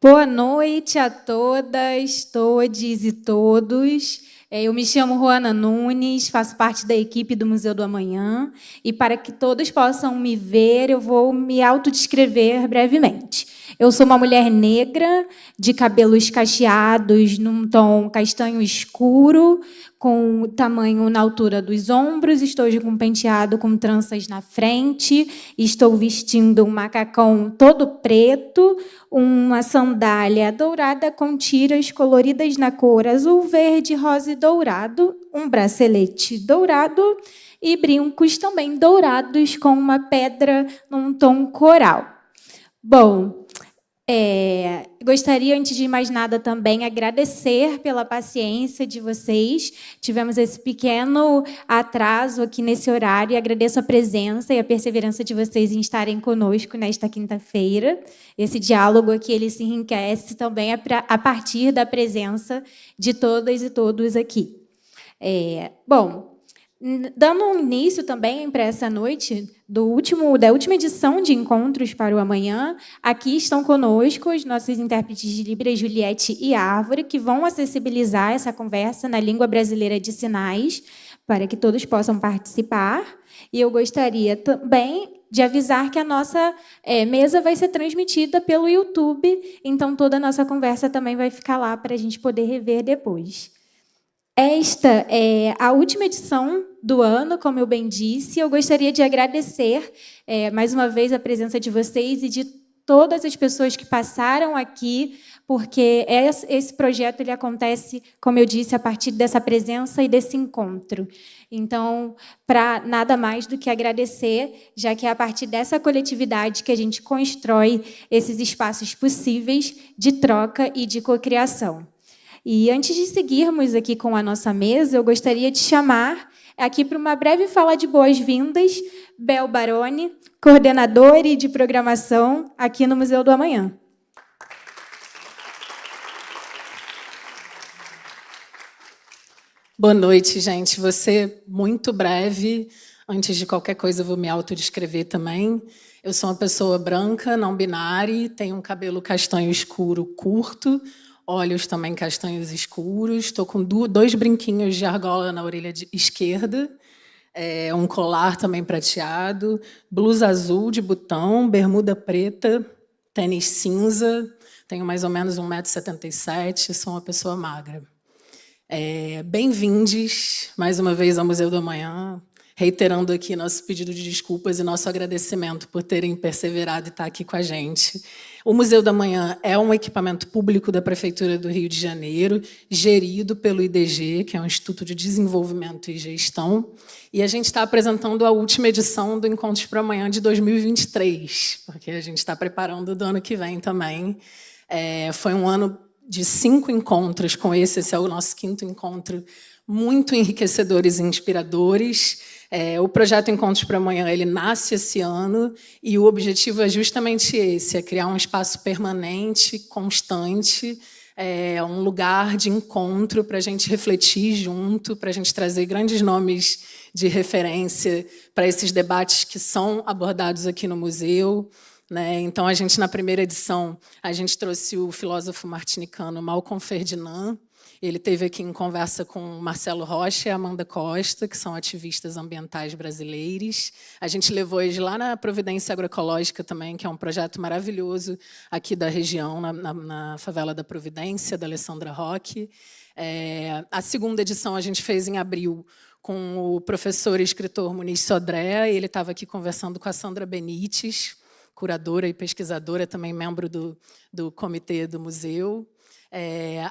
Boa noite a todas, todes e todos. Eu me chamo Roana Nunes, faço parte da equipe do Museu do Amanhã, e para que todos possam me ver, eu vou me autodescrever brevemente. Eu sou uma mulher negra, de cabelos cacheados, num tom castanho escuro, com o tamanho na altura dos ombros, estou com um penteado com tranças na frente, estou vestindo um macacão todo preto, uma sandália dourada com tiras coloridas na cor azul, verde, rosa e dourado, um bracelete dourado e brincos também dourados com uma pedra num tom coral. Bom, gostaria, antes de mais nada, também agradecer pela paciência de vocês. Tivemos esse pequeno atraso aqui nesse horário e agradeço a presença e a perseverança de vocês em estarem conosco nesta quinta-feira. Esse diálogo aqui ele se enriquece também a partir da presença de todas e todos aqui. Dando um início também para essa noite da última edição de Encontros para o Amanhã, aqui estão conosco os nossos intérpretes de Libras, Juliette e Árvore, que vão acessibilizar essa conversa na língua brasileira de sinais, para que todos possam participar. E eu gostaria também de avisar que a nossa mesa vai ser transmitida pelo YouTube, então toda a nossa conversa também vai ficar lá para a gente poder rever depois. Esta é a última edição do ano, como eu bem disse. Eu gostaria de agradecer mais uma vez a presença de vocês e de todas as pessoas que passaram aqui, porque esse projeto ele acontece, como eu disse, a partir dessa presença e desse encontro. Então, para nada mais do que agradecer, já que é a partir dessa coletividade que a gente constrói esses espaços possíveis de troca e de cocriação. E antes de seguirmos aqui com a nossa mesa, eu gostaria de chamar aqui para uma breve fala de boas-vindas, Bel Baroni, coordenadora de programação aqui no Museu do Amanhã. Boa noite, gente. Vou ser muito breve. Antes de qualquer coisa, eu vou me autodescrever também. Eu sou uma pessoa branca, não binária, tenho um cabelo castanho escuro curto, olhos também castanhos escuros, estou com 2 brinquinhos de argola na orelha esquerda, um colar também prateado, blusa azul de botão, bermuda preta, tênis cinza, tenho mais ou menos 1,77 m, sou uma pessoa magra. Bem-vindos mais uma vez ao Museu do Amanhã, reiterando aqui nosso pedido de desculpas e nosso agradecimento por terem perseverado e estar aqui com a gente. O Museu do Amanhã é um equipamento público da Prefeitura do Rio de Janeiro, gerido pelo IDG, que é um Instituto de Desenvolvimento e Gestão, e a gente está apresentando a última edição do Encontros para o Amanhã de 2023, porque a gente está preparando do ano que vem também. Foi um ano de 5 encontros com esse é o nosso 5º encontro, muito enriquecedores e inspiradores. O projeto Encontros para Amanhã ele nasce esse ano e o objetivo é justamente esse, é criar um espaço permanente, constante, um lugar de encontro para a gente refletir junto, para a gente trazer grandes nomes de referência para esses debates que são abordados aqui no museu. Então, a gente, na primeira edição, a gente trouxe o filósofo martinicano Malcolm Ferdinand. Ele esteve aqui em conversa com Marcelo Rocha e Amanda Costa, que são ativistas ambientais brasileiros. A gente levou eles lá na Providência Agroecológica também, que é um projeto maravilhoso aqui da região, na favela da Providência, da Alessandra Roque. A segunda edição a gente fez em abril com o professor e escritor Muniz Sodré. Ele estava aqui conversando com a Sandra Benites, curadora e pesquisadora, também membro do comitê do museu.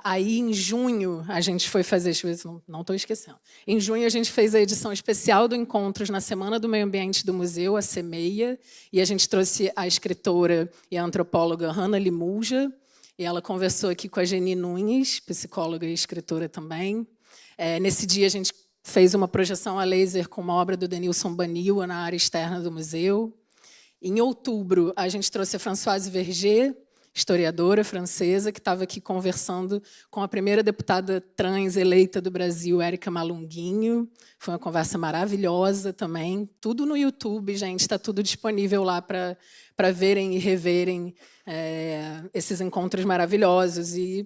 Aí, em junho, a gente foi fazer... Deixa eu ver se não estou esquecendo. Em junho, a gente fez a edição especial do Encontros na Semana do Meio Ambiente do Museu, a CEMEIA, e a gente trouxe a escritora e a antropóloga Hanna Limulja, e ela conversou aqui com a Geni Nunes, psicóloga e escritora também. Nesse dia, a gente fez uma projeção a laser com uma obra do Denilson Baniwa na área externa do museu. Em outubro, a gente trouxe a Françoise Verger, historiadora francesa, que estava aqui conversando com a primeira deputada trans eleita do Brasil, Érica Malunguinho. Foi uma conversa maravilhosa também. Tudo no YouTube, gente, está tudo disponível lá para verem e reverem esses encontros maravilhosos. E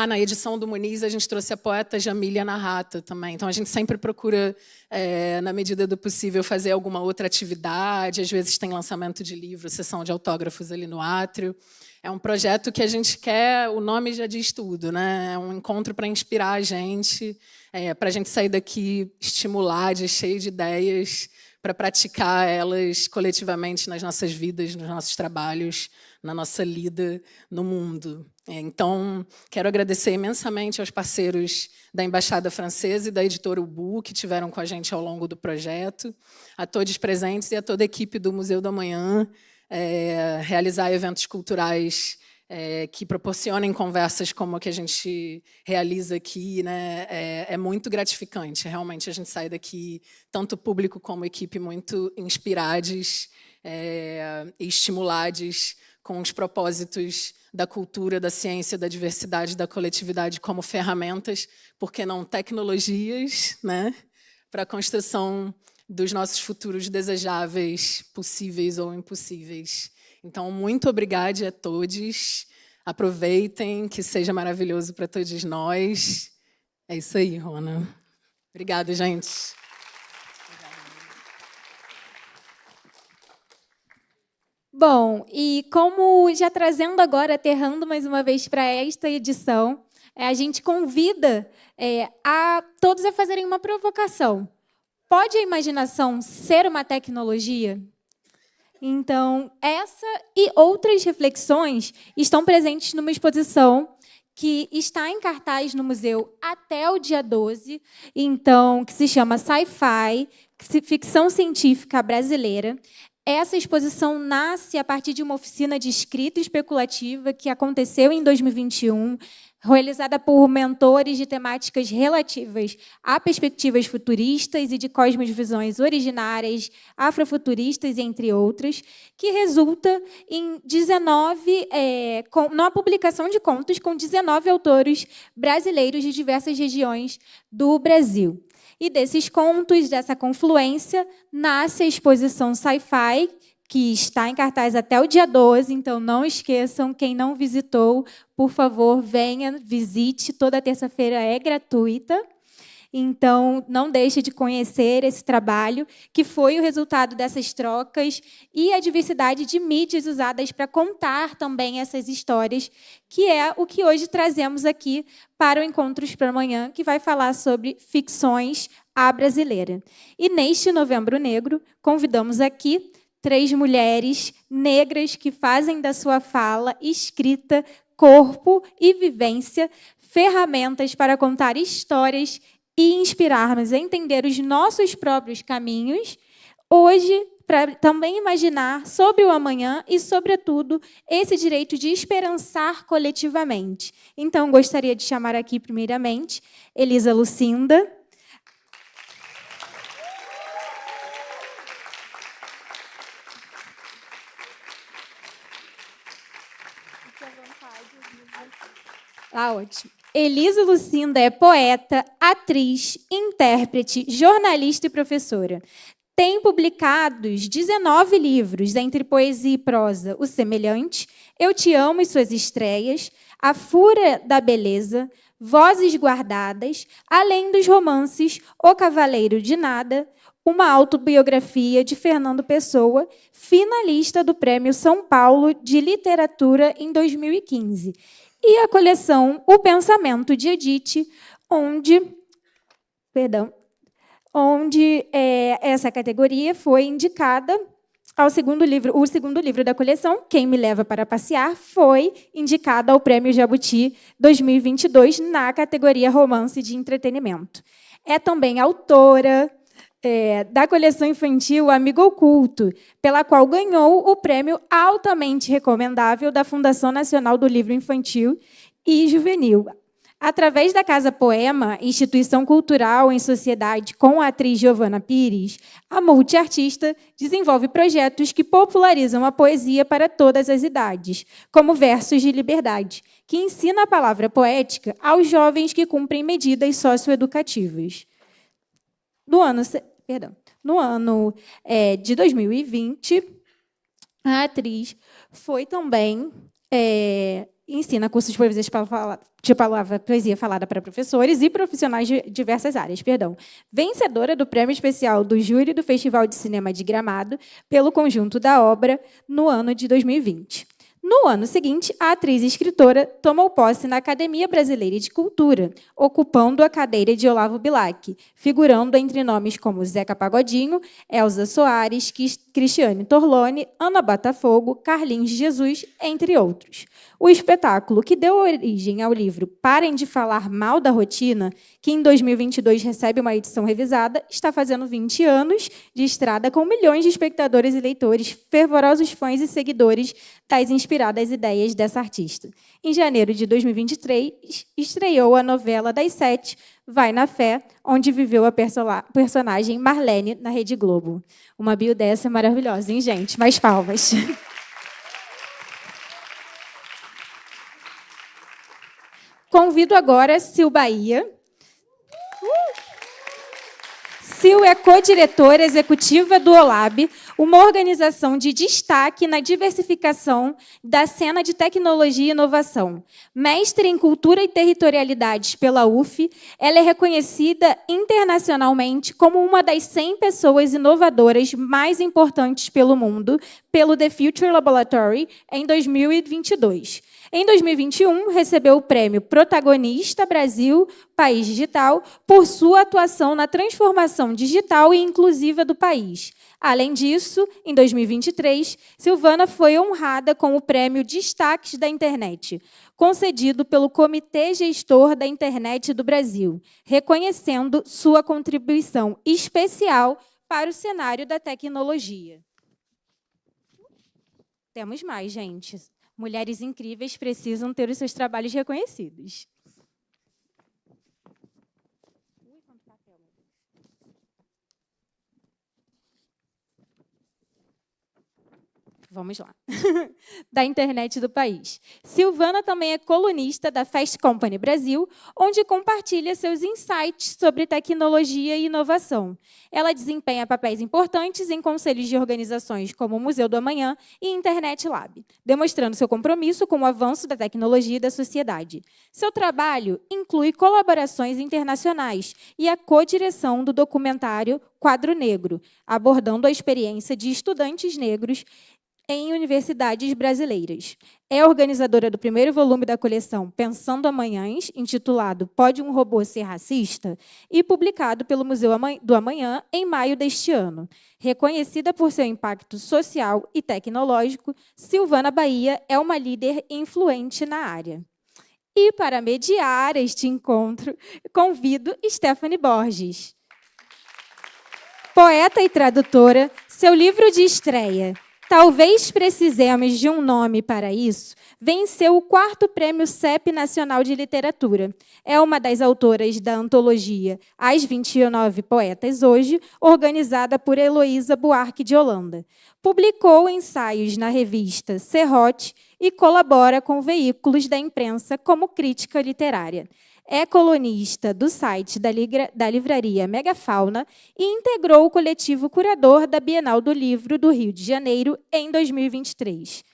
na edição do Muniz, a gente trouxe a poeta Jamília Narrata também. Então, a gente sempre procura, na medida do possível, fazer alguma outra atividade. Às vezes tem lançamento de livro, sessão de autógrafos ali no átrio. É um projeto que a gente quer, o nome já diz tudo, né? É um encontro para inspirar a gente, para a gente sair daqui estimulado, cheio de ideias, para praticar elas coletivamente nas nossas vidas, nos nossos trabalhos, na nossa lida no mundo. Então, quero agradecer imensamente aos parceiros da Embaixada Francesa e da Editora Ubu, que estiveram com a gente ao longo do projeto, a todos presentes e a toda a equipe do Museu do Amanhã, realizar eventos culturais que proporcionem conversas como a que a gente realiza aqui, né? É muito gratificante. Realmente, a gente sai daqui, tanto público como equipe, muito inspirados e estimulados com os propósitos da cultura, da ciência, da diversidade, da coletividade como ferramentas, por que não tecnologias, né? Para a construção dos nossos futuros desejáveis, possíveis ou impossíveis. Então, muito obrigada a todos. Aproveitem, que seja maravilhoso para todos nós. É isso aí, Rona. Obrigada, gente. Bom, e como já trazendo agora, aterrando mais uma vez para esta edição, a gente convida a todos a fazerem uma provocação. Pode a imaginação ser uma tecnologia? Então, essa e outras reflexões estão presentes numa exposição que está em cartaz no museu até o dia 12, então, que se chama Sci-Fi, Ficção Científica Brasileira. Essa exposição nasce a partir de uma oficina de escrita especulativa que aconteceu em 2021, realizada por mentores de temáticas relativas a perspectivas futuristas e de cosmovisões originárias, afrofuturistas, entre outras, que resulta em 19, na publicação de contos com 19 autores brasileiros de diversas regiões do Brasil. E desses contos, dessa confluência, nasce a exposição Sci-Fi, que está em cartaz até o dia 12, então não esqueçam, quem não visitou, por favor, venha, visite, toda terça-feira é gratuita. Então, não deixe de conhecer esse trabalho, que foi o resultado dessas trocas e a diversidade de mídias usadas para contar também essas histórias, que é o que hoje trazemos aqui para o Encontros para Amanhã, que vai falar sobre ficções à brasileira. E, neste Novembro Negro, convidamos aqui 3 mulheres negras que fazem da sua fala, escrita, corpo e vivência ferramentas para contar histórias e inspirar-nos a entender os nossos próprios caminhos, hoje, para também imaginar sobre o amanhã e, sobretudo, esse direito de esperançar coletivamente. Então, gostaria de chamar aqui, primeiramente, Elisa Lucinda. Ótimo. Elisa Lucinda é poeta, atriz, intérprete, jornalista e professora. Tem publicados 19 livros, entre poesia e prosa, O Semelhante, Eu Te Amo e Suas Estreias, A Fúria da Beleza, Vozes Guardadas, além dos romances O Cavaleiro de Nada, uma autobiografia de Fernando Pessoa, finalista do Prêmio São Paulo de Literatura em 2015. E a coleção O Pensamento de Edith, onde essa categoria foi indicada ao segundo livro. O segundo livro da coleção, Quem Me Leva para Passear, foi indicado ao Prêmio Jabuti 2022 na categoria Romance de Entretenimento. É também autora da coleção infantil Amigo Oculto, pela qual ganhou o prêmio altamente recomendável da Fundação Nacional do Livro Infantil e Juvenil. Através da Casa Poema, instituição cultural em sociedade com a atriz Giovana Pires, a multiartista desenvolve projetos que popularizam a poesia para todas as idades, como Versos de Liberdade, que ensina a palavra poética aos jovens que cumprem medidas socioeducativas. No ano de 2020, a atriz foi também... ensina cursos de poesia falada para professores e profissionais de diversas áreas. Vencedora do Prêmio Especial do Júri do Festival de Cinema de Gramado pelo conjunto da obra no ano de 2020. No ano seguinte, a atriz e escritora tomou posse na Academia Brasileira de Cultura, ocupando a cadeira de Olavo Bilac, figurando entre nomes como Zeca Pagodinho, Elza Soares, Cristiane Torlone, Ana Botafogo, Carlinhos Jesus, entre outros. O espetáculo, que deu origem ao livro Parem de Falar Mal da Rotina, que em 2022 recebe uma edição revisada, está fazendo 20 anos de estrada com milhões de espectadores e leitores, fervorosos fãs e seguidores das inspiradas ideias dessa artista. Em janeiro de 2023, estreou a novela das 7, Vai na Fé, onde viveu a personagem Marlene na Rede Globo. Uma bio dessa maravilhosa, hein, gente? Mais palmas. Convido agora Sil Bahia. Sil é co-diretora executiva do OLAB, uma organização de destaque na diversificação da cena de tecnologia e inovação. Mestre em Cultura e Territorialidades pela UF, ela é reconhecida internacionalmente como uma das 100 pessoas inovadoras mais importantes pelo mundo, pelo The Future Laboratory, em 2022. Em 2021, recebeu o prêmio Protagonista Brasil País Digital por sua atuação na transformação digital e inclusiva do país. Além disso, em 2023, Silvana foi honrada com o prêmio Destaques da Internet, concedido pelo Comitê Gestor da Internet do Brasil, reconhecendo sua contribuição especial para o cenário da tecnologia. Temos mais, gente. Mulheres incríveis precisam ter os seus trabalhos reconhecidos. Vamos lá. Da internet do país. Silvana também é colunista da Fast Company Brasil, onde compartilha seus insights sobre tecnologia e inovação. Ela desempenha papéis importantes em conselhos de organizações como o Museu do Amanhã e Internet Lab, demonstrando seu compromisso com o avanço da tecnologia e da sociedade. Seu trabalho inclui colaborações internacionais e a co-direção do documentário Quadro Negro, abordando a experiência de estudantes negros em universidades brasileiras. É organizadora do primeiro volume da coleção Pensando Amanhãs, intitulado Pode um Robô Ser Racista? E publicado pelo Museu do Amanhã em maio deste ano. Reconhecida por seu impacto social e tecnológico, Silvana Bahia é uma líder influente na área. E, para mediar este encontro, convido Stephanie Borges. Poeta e tradutora, seu livro de estreia, Talvez Precisemos de um Nome para Isso, venceu o 4º Prêmio CEP Nacional de Literatura. É uma das autoras da antologia As 29 Poetas Hoje, organizada por Heloísa Buarque de Holanda. Publicou ensaios na revista Serrote e colabora com veículos da imprensa como crítica literária. É colunista do site da livraria Megafauna e integrou o coletivo curador da Bienal do Livro do Rio de Janeiro em 2023.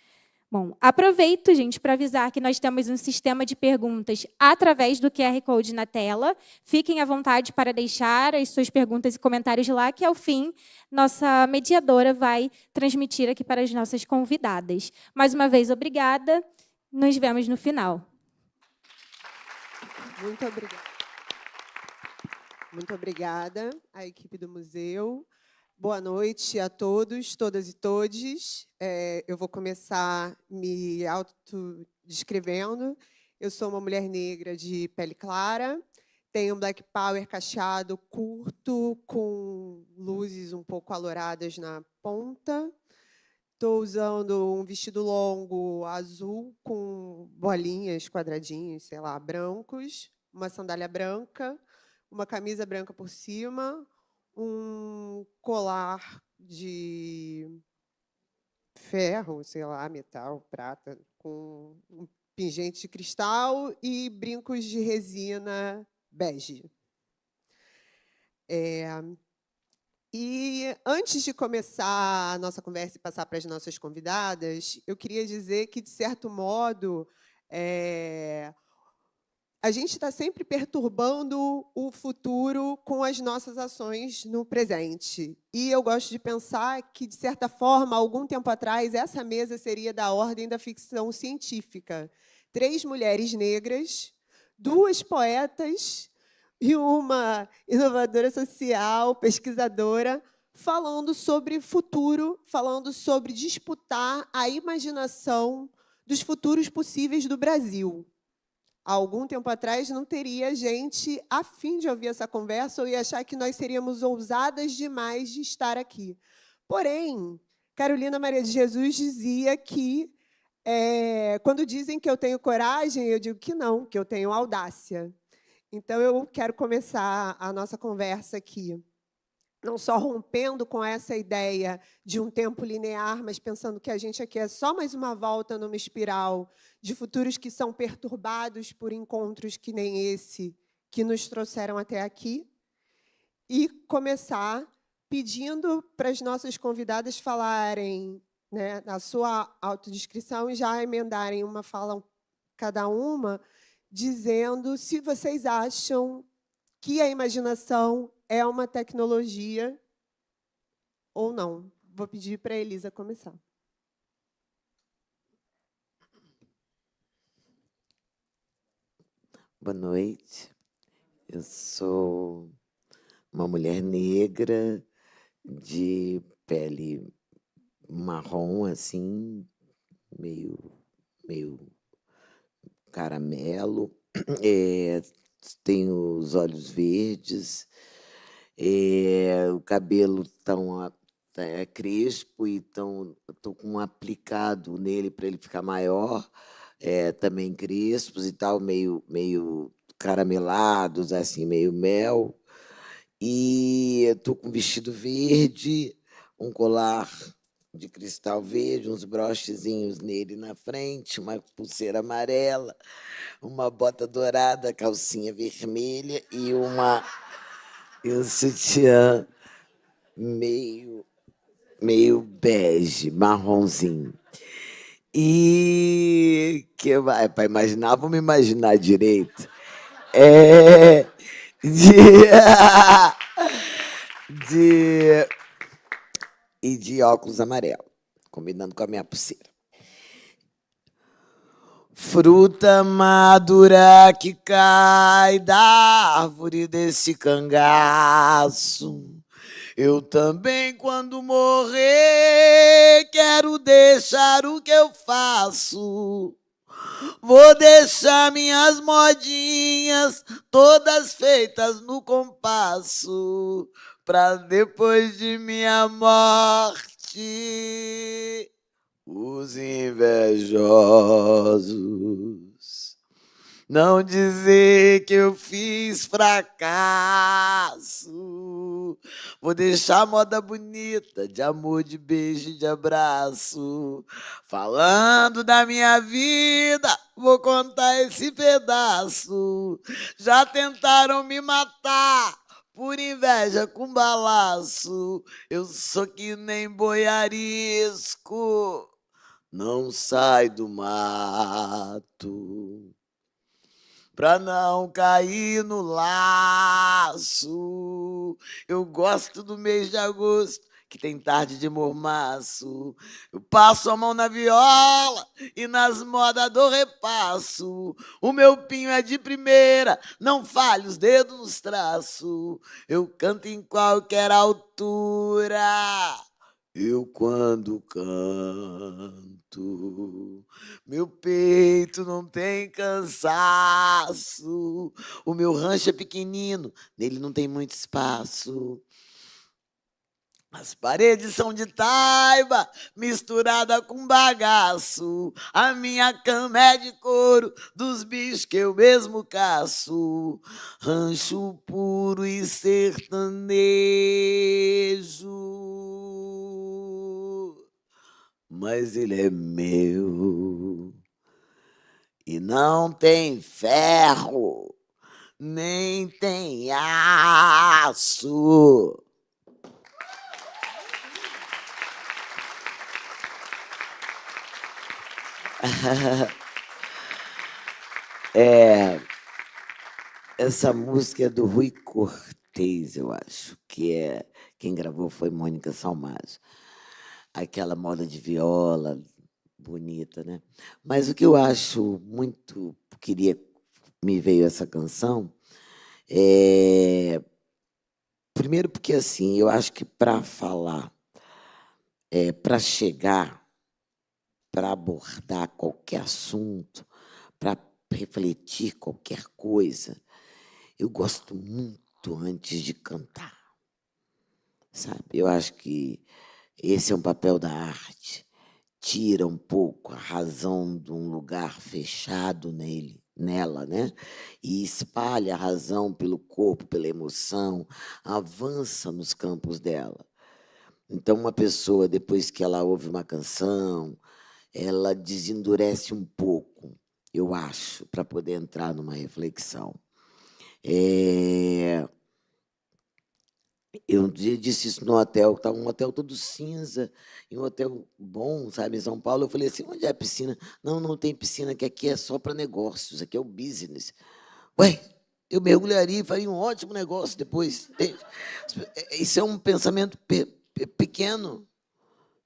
Bom, aproveito, gente, para avisar que nós temos um sistema de perguntas através do QR Code na tela. Fiquem à vontade para deixar as suas perguntas e comentários lá, que, ao fim, nossa mediadora vai transmitir aqui para as nossas convidadas. Mais uma vez, obrigada. Nos vemos no final. Muito obrigada. Muito obrigada à equipe do museu. Boa noite a todos, todas e todes. Eu vou começar me autodescrevendo. Eu sou uma mulher negra de pele clara, tenho um black power cacheado curto, com luzes um pouco alouradas na ponta. Estou usando um vestido longo azul com bolinhas, quadradinhos, sei lá, brancos. uma sandália branca, uma camisa branca por cima, um colar de ferro, sei lá, metal, prata, com um pingente de cristal e brincos de resina bege. E antes de começar a nossa conversa e passar para as nossas convidadas, eu queria dizer que, de certo modo, a gente está sempre perturbando o futuro com as nossas ações no presente. E eu gosto de pensar que, de certa forma, algum tempo atrás, essa mesa seria da ordem da ficção científica. 3 mulheres negras, 2 poetas e uma inovadora social, pesquisadora, falando sobre futuro, falando sobre disputar a imaginação dos futuros possíveis do Brasil. Há algum tempo atrás, não teria gente a fim de ouvir essa conversa ou ia achar que nós seríamos ousadas demais de estar aqui. Porém, Carolina Maria de Jesus dizia que, quando dizem que eu tenho coragem, eu digo que não, que eu tenho audácia. Então, eu quero começar a nossa conversa aqui, não só rompendo com essa ideia de um tempo linear, mas pensando que a gente aqui é só mais uma volta numa espiral de futuros que são perturbados por encontros que nem esse que nos trouxeram até aqui, e começar pedindo para as nossas convidadas falarem, né, na sua autodescrição e já emendarem uma fala cada uma, dizendo se vocês acham que a imaginação é uma tecnologia ou não. Vou pedir para a Elisa começar. Boa noite. Eu sou uma mulher negra de pele marrom, assim, meio caramelo. Tenho os olhos verdes, o cabelo tão crespo, e estou com um aplicado nele para ele ficar maior, também crespos e tal, meio caramelados, assim, meio mel. E estou com um vestido verde, um colar de cristal verde, uns brochezinhos nele na frente, uma pulseira amarela, uma bota dourada, calcinha vermelha e um sutiã meio bege, marronzinho. E que vai para imaginar, vamos imaginar direito. De óculos amarelo, combinando com a minha pulseira. Fruta madura que cai da árvore desse cangaço. Eu também, quando morrer, quero deixar o que eu faço. Vou deixar minhas modinhas todas feitas no compasso, pra depois de minha morte os invejosos não dizer que eu fiz fracasso. Vou deixar a moda bonita de amor, de beijo e de abraço. Falando da minha vida, vou contar esse pedaço. Já tentaram me matar por inveja com balaço. Eu sou que nem boi arisco, não sai do mato pra não cair no laço. Eu gosto do mês de agosto, que tem tarde de mormaço. Eu passo a mão na viola e nas modas do repasso. O meu pinho é de primeira, não falha os dedos nos traços. Eu canto em qualquer altura. Eu, quando canto, meu peito não tem cansaço. O meu rancho é pequenino, nele não tem muito espaço. As paredes são de taiba, misturada com bagaço. A minha cama é de couro, dos bichos que eu mesmo caço. Rancho puro e sertanejo. Mas ele é meu. E não tem ferro, nem tem aço. Essa música é do Rui Cortez, eu acho, quem gravou foi Mônica Salmazo. Aquela moda de viola bonita, né? Mas o que eu acho muito me veio essa canção primeiro porque assim, eu acho que para falar, para chegar, para abordar qualquer assunto, para refletir qualquer coisa, eu gosto muito antes de cantar, sabe? Eu acho que esse é um papel da arte. Tira um pouco a razão de um lugar fechado nela, né? E espalha a razão pelo corpo, pela emoção, avança nos campos dela. Então, uma pessoa, depois que ela ouve uma canção, ela desendurece um pouco, eu acho, para poder entrar numa reflexão. Eu um dia disse isso no hotel, estava um hotel todo cinza, e um hotel bom, sabe, em São Paulo. Eu falei assim, onde é a piscina? Não, não tem piscina, que aqui é só para negócios, aqui é o business. Ué, eu mergulharia e faria um ótimo negócio depois. Isso é um pensamento pequeno,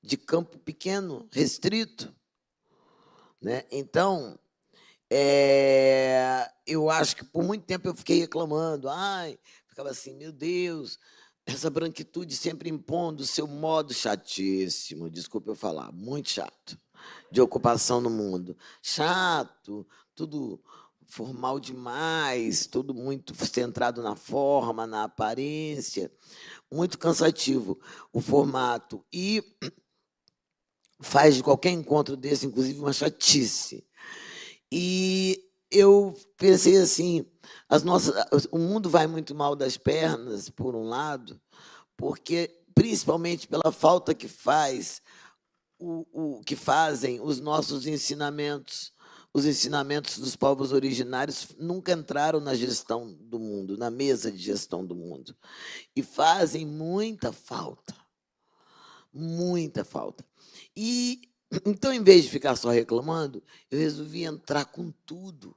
de campo pequeno, restrito, né? Então, eu acho que por muito tempo eu fiquei reclamando, ficava assim, meu Deus, essa branquitude sempre impondo o seu modo chatíssimo, desculpa eu falar, muito chato, de ocupação no mundo. Chato, tudo formal demais, tudo muito centrado na forma, na aparência, muito cansativo o formato. E faz de qualquer encontro desse, inclusive, uma chatice. E eu pensei assim, o mundo vai muito mal das pernas, por um lado, porque principalmente pela falta que que fazem os nossos ensinamentos. Os ensinamentos dos povos originários nunca entraram na gestão do mundo, na mesa de gestão do mundo, e fazem muita falta. Muita falta. E então, em vez de ficar só reclamando, eu resolvi entrar com tudo,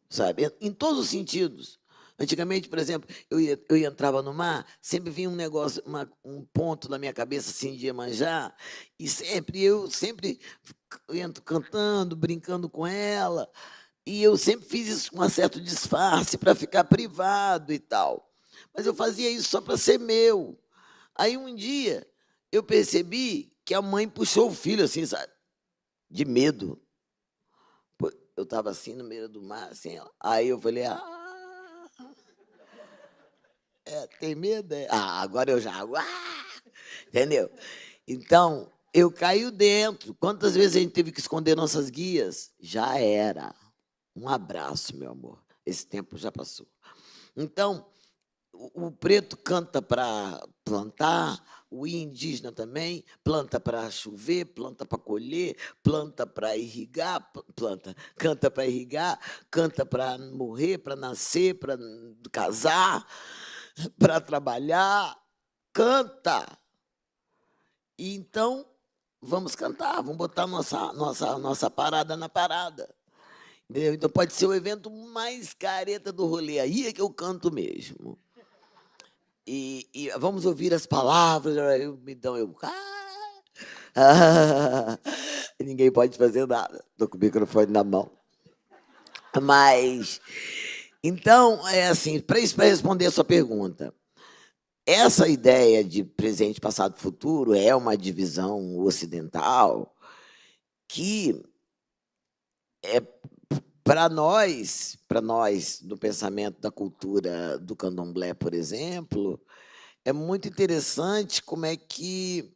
sabe? Em todos os sentidos. Antigamente, por exemplo, eu entrava no mar, sempre vinha um negócio, um ponto na minha cabeça assim de Iemanjá, e eu sempre entro cantando, brincando com ela, e eu sempre fiz isso com um certo disfarce para ficar privado e tal. Mas eu fazia isso só para ser meu. Aí um dia eu percebi que a mãe puxou o filho assim, sabe? De medo. Eu estava assim no meio do mar, assim, ó. Aí eu falei, tem medo? Agora eu já. Entendeu? Então, eu caio dentro. Quantas vezes a gente teve que esconder nossas guias? Já era. Um abraço, meu amor. Esse tempo já passou. Então, o preto canta para plantar, o indígena também, planta para chover, planta para colher, planta para irrigar, canta para irrigar, canta para morrer, para nascer, para casar, para trabalhar, canta. E então, vamos cantar, vamos botar nossa parada na parada. Entendeu? Então, pode ser o evento mais careta do rolê, aí é que eu canto mesmo. E vamos ouvir as palavras, ninguém pode fazer nada, estou com o microfone na mão. Mas, então, assim, para responder a sua pergunta, essa ideia de presente, passado e futuro é uma divisão ocidental que para nós, do pensamento da cultura do candomblé, por exemplo, é muito interessante como é que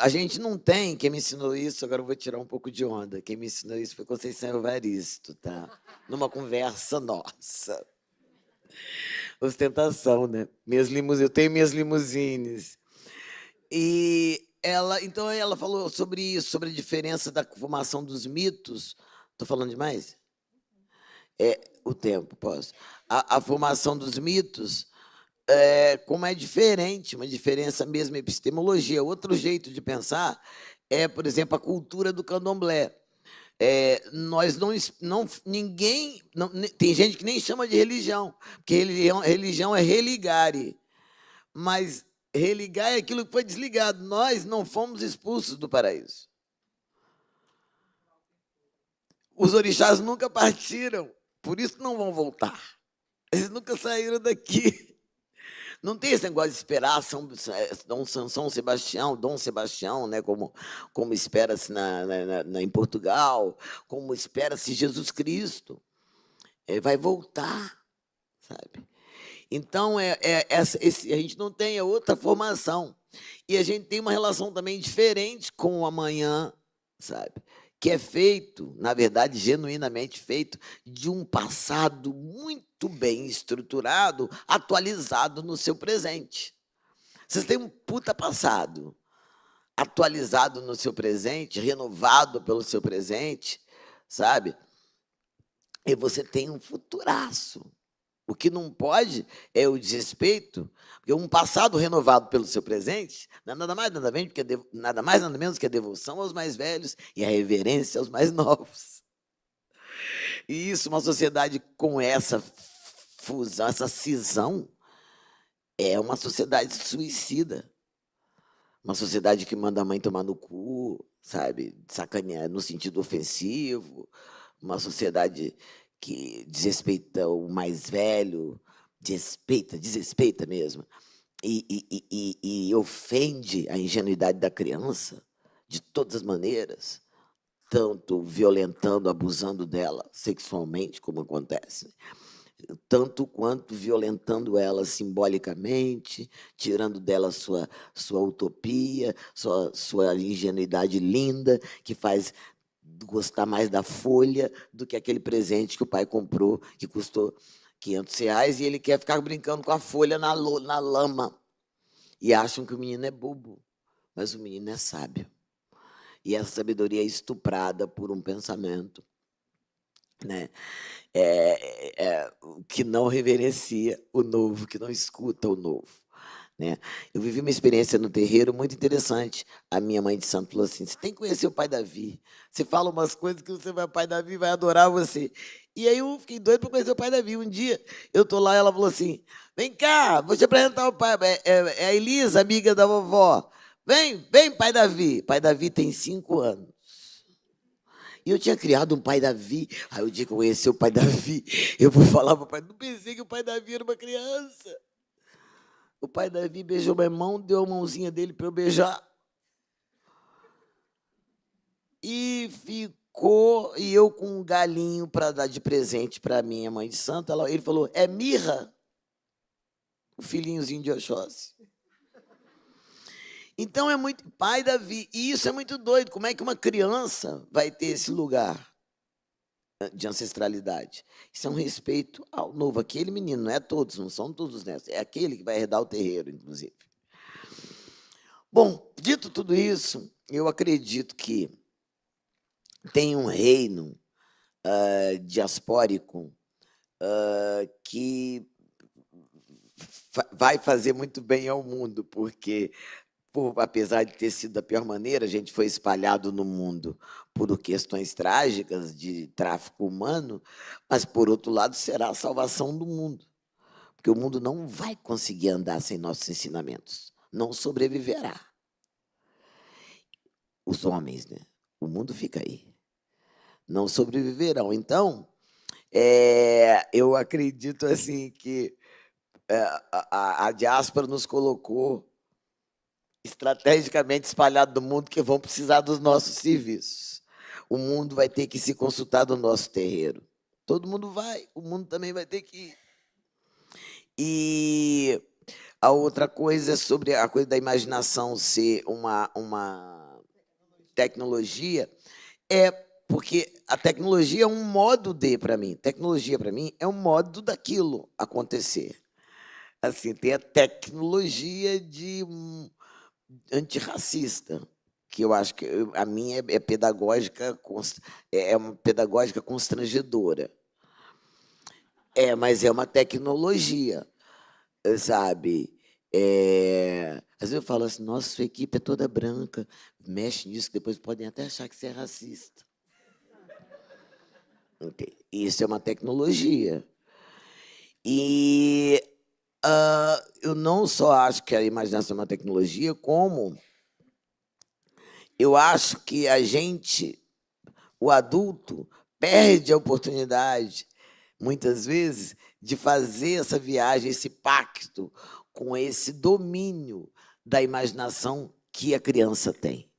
a gente não tem. Quem me ensinou isso, agora eu vou tirar um pouco de onda. Quem me ensinou isso foi Conceição Evaristo, tá? Numa conversa nossa. Ostentação, né? Eu tenho minhas limusines. E então ela falou sobre isso, sobre a diferença da formação dos mitos. Estou falando demais? O tempo, posso. A formação dos mitos, como é diferente, uma diferença mesmo em epistemologia. Outro jeito de pensar é, por exemplo, a cultura do candomblé. Nós ninguém, tem gente que nem chama de religião, porque religião é religare, mas religar é aquilo que foi desligado. Nós não fomos expulsos do paraíso. Os orixás nunca partiram, por isso não vão voltar. Eles nunca saíram daqui. Não tem esse negócio de esperar São Sebastião, Dom Sebastião, né, como espera-se em Portugal, como espera-se Jesus Cristo. Vai voltar, sabe? Então, a gente não tem outra formação. E a gente tem uma relação também diferente com o amanhã, sabe? Que é feito, na verdade, genuinamente feito, de um passado muito bem estruturado, atualizado no seu presente. Vocês têm um puta passado atualizado no seu presente, renovado pelo seu presente, sabe? E você tem um futuraço. O que não pode é o desrespeito, porque um passado renovado pelo seu presente não é nada mais, nada menos que a devoção aos mais velhos e a reverência aos mais novos. E isso, uma sociedade com essa fusão, essa cisão, é uma sociedade suicida. Uma sociedade que manda a mãe tomar no cu, sabe? Sacanear no sentido ofensivo. Uma sociedade que desrespeita o mais velho, desrespeita mesmo, e ofende a ingenuidade da criança de todas as maneiras, tanto violentando, abusando dela sexualmente, como acontece, tanto quanto violentando ela simbolicamente, tirando dela sua utopia, sua ingenuidade linda, que faz gostar mais da folha do que aquele presente que o pai comprou, que custou R$ 500, e ele quer ficar brincando com a folha na lama. E acham que o menino é bobo, mas o menino é sábio. E essa sabedoria é estuprada por um pensamento, né? Que não reverencia o novo, que não escuta o novo. Né? Eu vivi uma experiência no terreiro muito interessante. A minha mãe de santo falou assim: você tem que conhecer o pai Davi. Você fala umas coisas que o pai Davi vai adorar você. E aí eu fiquei doido para conhecer o pai Davi. Um dia eu estou lá e ela falou assim: vem cá, vou te apresentar o pai. É a Elisa, amiga da vovó. Vem, pai Davi. Pai Davi tem 5 anos. E eu tinha criado um pai Davi. Aí o dia que eu conheci o pai Davi, eu vou falar para o pai: não pensei que o pai Davi era uma criança. O pai Davi beijou minha mão, deu a mãozinha dele para eu beijar. E ficou, e eu com um galinho para dar de presente para minha mãe de santo. Ele falou: é mirra? O filhinhozinho de Oxóssi. Então é muito pai Davi. E isso é muito doido. Como é que uma criança vai ter esse lugar de ancestralidade? Isso é um respeito ao novo. Aquele menino, não é todos, não são todos os netos, é aquele que vai herdar o terreiro, inclusive. Bom, dito tudo isso, eu acredito que tem um reino diaspórico que vai fazer muito bem ao mundo, porque, apesar de ter sido da pior maneira, a gente foi espalhado no mundo por questões trágicas de tráfico humano, mas, por outro lado, será a salvação do mundo, porque o mundo não vai conseguir andar sem nossos ensinamentos, não sobreviverá. Os homens, né? O mundo fica aí, não sobreviverão. Então, eu acredito assim que a diáspora nos colocou estrategicamente espalhado no mundo, que vão precisar dos nossos serviços. O mundo vai ter que se consultar do nosso terreiro. Todo mundo vai, o mundo também vai ter que ir. E A outra coisa é sobre a coisa da imaginação ser uma tecnologia, porque a tecnologia é um modo de, para mim, tecnologia para mim é um modo daquilo acontecer. Assim, tem a tecnologia de antirracista, que eu acho que a minha é pedagógica, é uma pedagógica constrangedora. Mas é uma tecnologia, sabe? Às vezes eu falo assim, nossa, sua equipe é toda branca, mexe nisso, depois podem até achar que você é racista. Isso é uma tecnologia. E eu não só acho que a imaginação é uma tecnologia, como eu acho que a gente, o adulto, perde a oportunidade, muitas vezes, de fazer essa viagem, esse pacto com esse domínio da imaginação que a criança tem.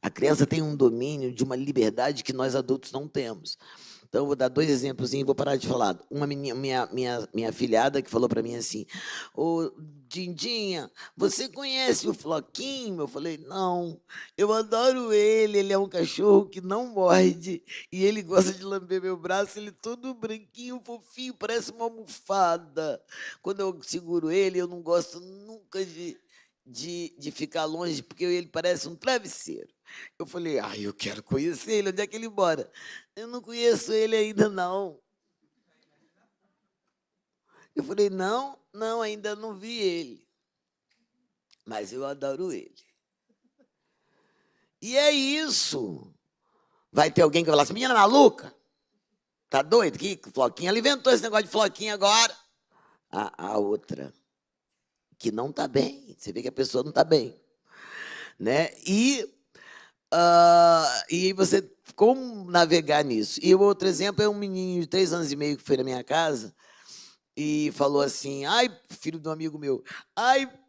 A criança tem um domínio de uma liberdade que nós adultos não temos. Então, eu vou dar 2 exemplos e vou parar de falar. Uma minha filhada que falou para mim assim, ô, Dindinha, você conhece o Floquinho? Eu falei, não, eu adoro ele é um cachorro que não morde, e ele gosta de lamber meu braço, ele é todo branquinho, fofinho, parece uma almofada. Quando eu seguro ele, eu não gosto nunca de ficar longe, porque ele parece um travesseiro. Eu falei, eu quero conhecer ele, onde é que ele mora? Eu não conheço ele ainda, não. Eu falei, não, ainda não vi ele. Mas eu adoro ele. E é isso. Vai ter alguém que vai falar assim, menina maluca? Tá doido? Que Floquinha? Ela inventou esse negócio de Floquinha agora. A outra, que não está bem. Você vê que a pessoa não está bem. Né? E você, como navegar nisso? E o outro exemplo é um menino de 3 anos e meio que foi na minha casa e falou assim, filho de um amigo meu,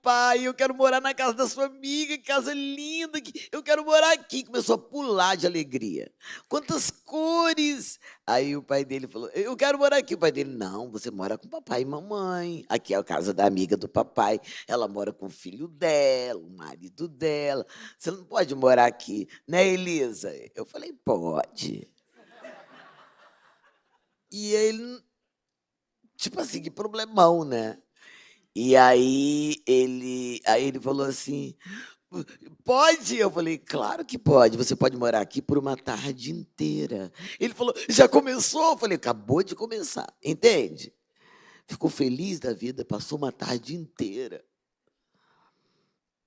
pai, eu quero morar na casa da sua amiga, que casa linda, eu quero morar aqui. Começou a pular de alegria. Quantas cores! Aí o pai dele falou, eu quero morar aqui. O pai dele, não, você mora com papai e mamãe. Aqui é a casa da amiga do papai. Ela mora com o filho dela, o marido dela. Você não pode morar aqui, né, Elisa? Eu falei, pode. E ele, tipo assim, que problemão, né? E aí ele falou assim, pode? Eu falei, claro que pode, você pode morar aqui por uma tarde inteira. Ele falou, já começou? Eu falei, acabou de começar, entende? Ficou feliz da vida, passou uma tarde inteira.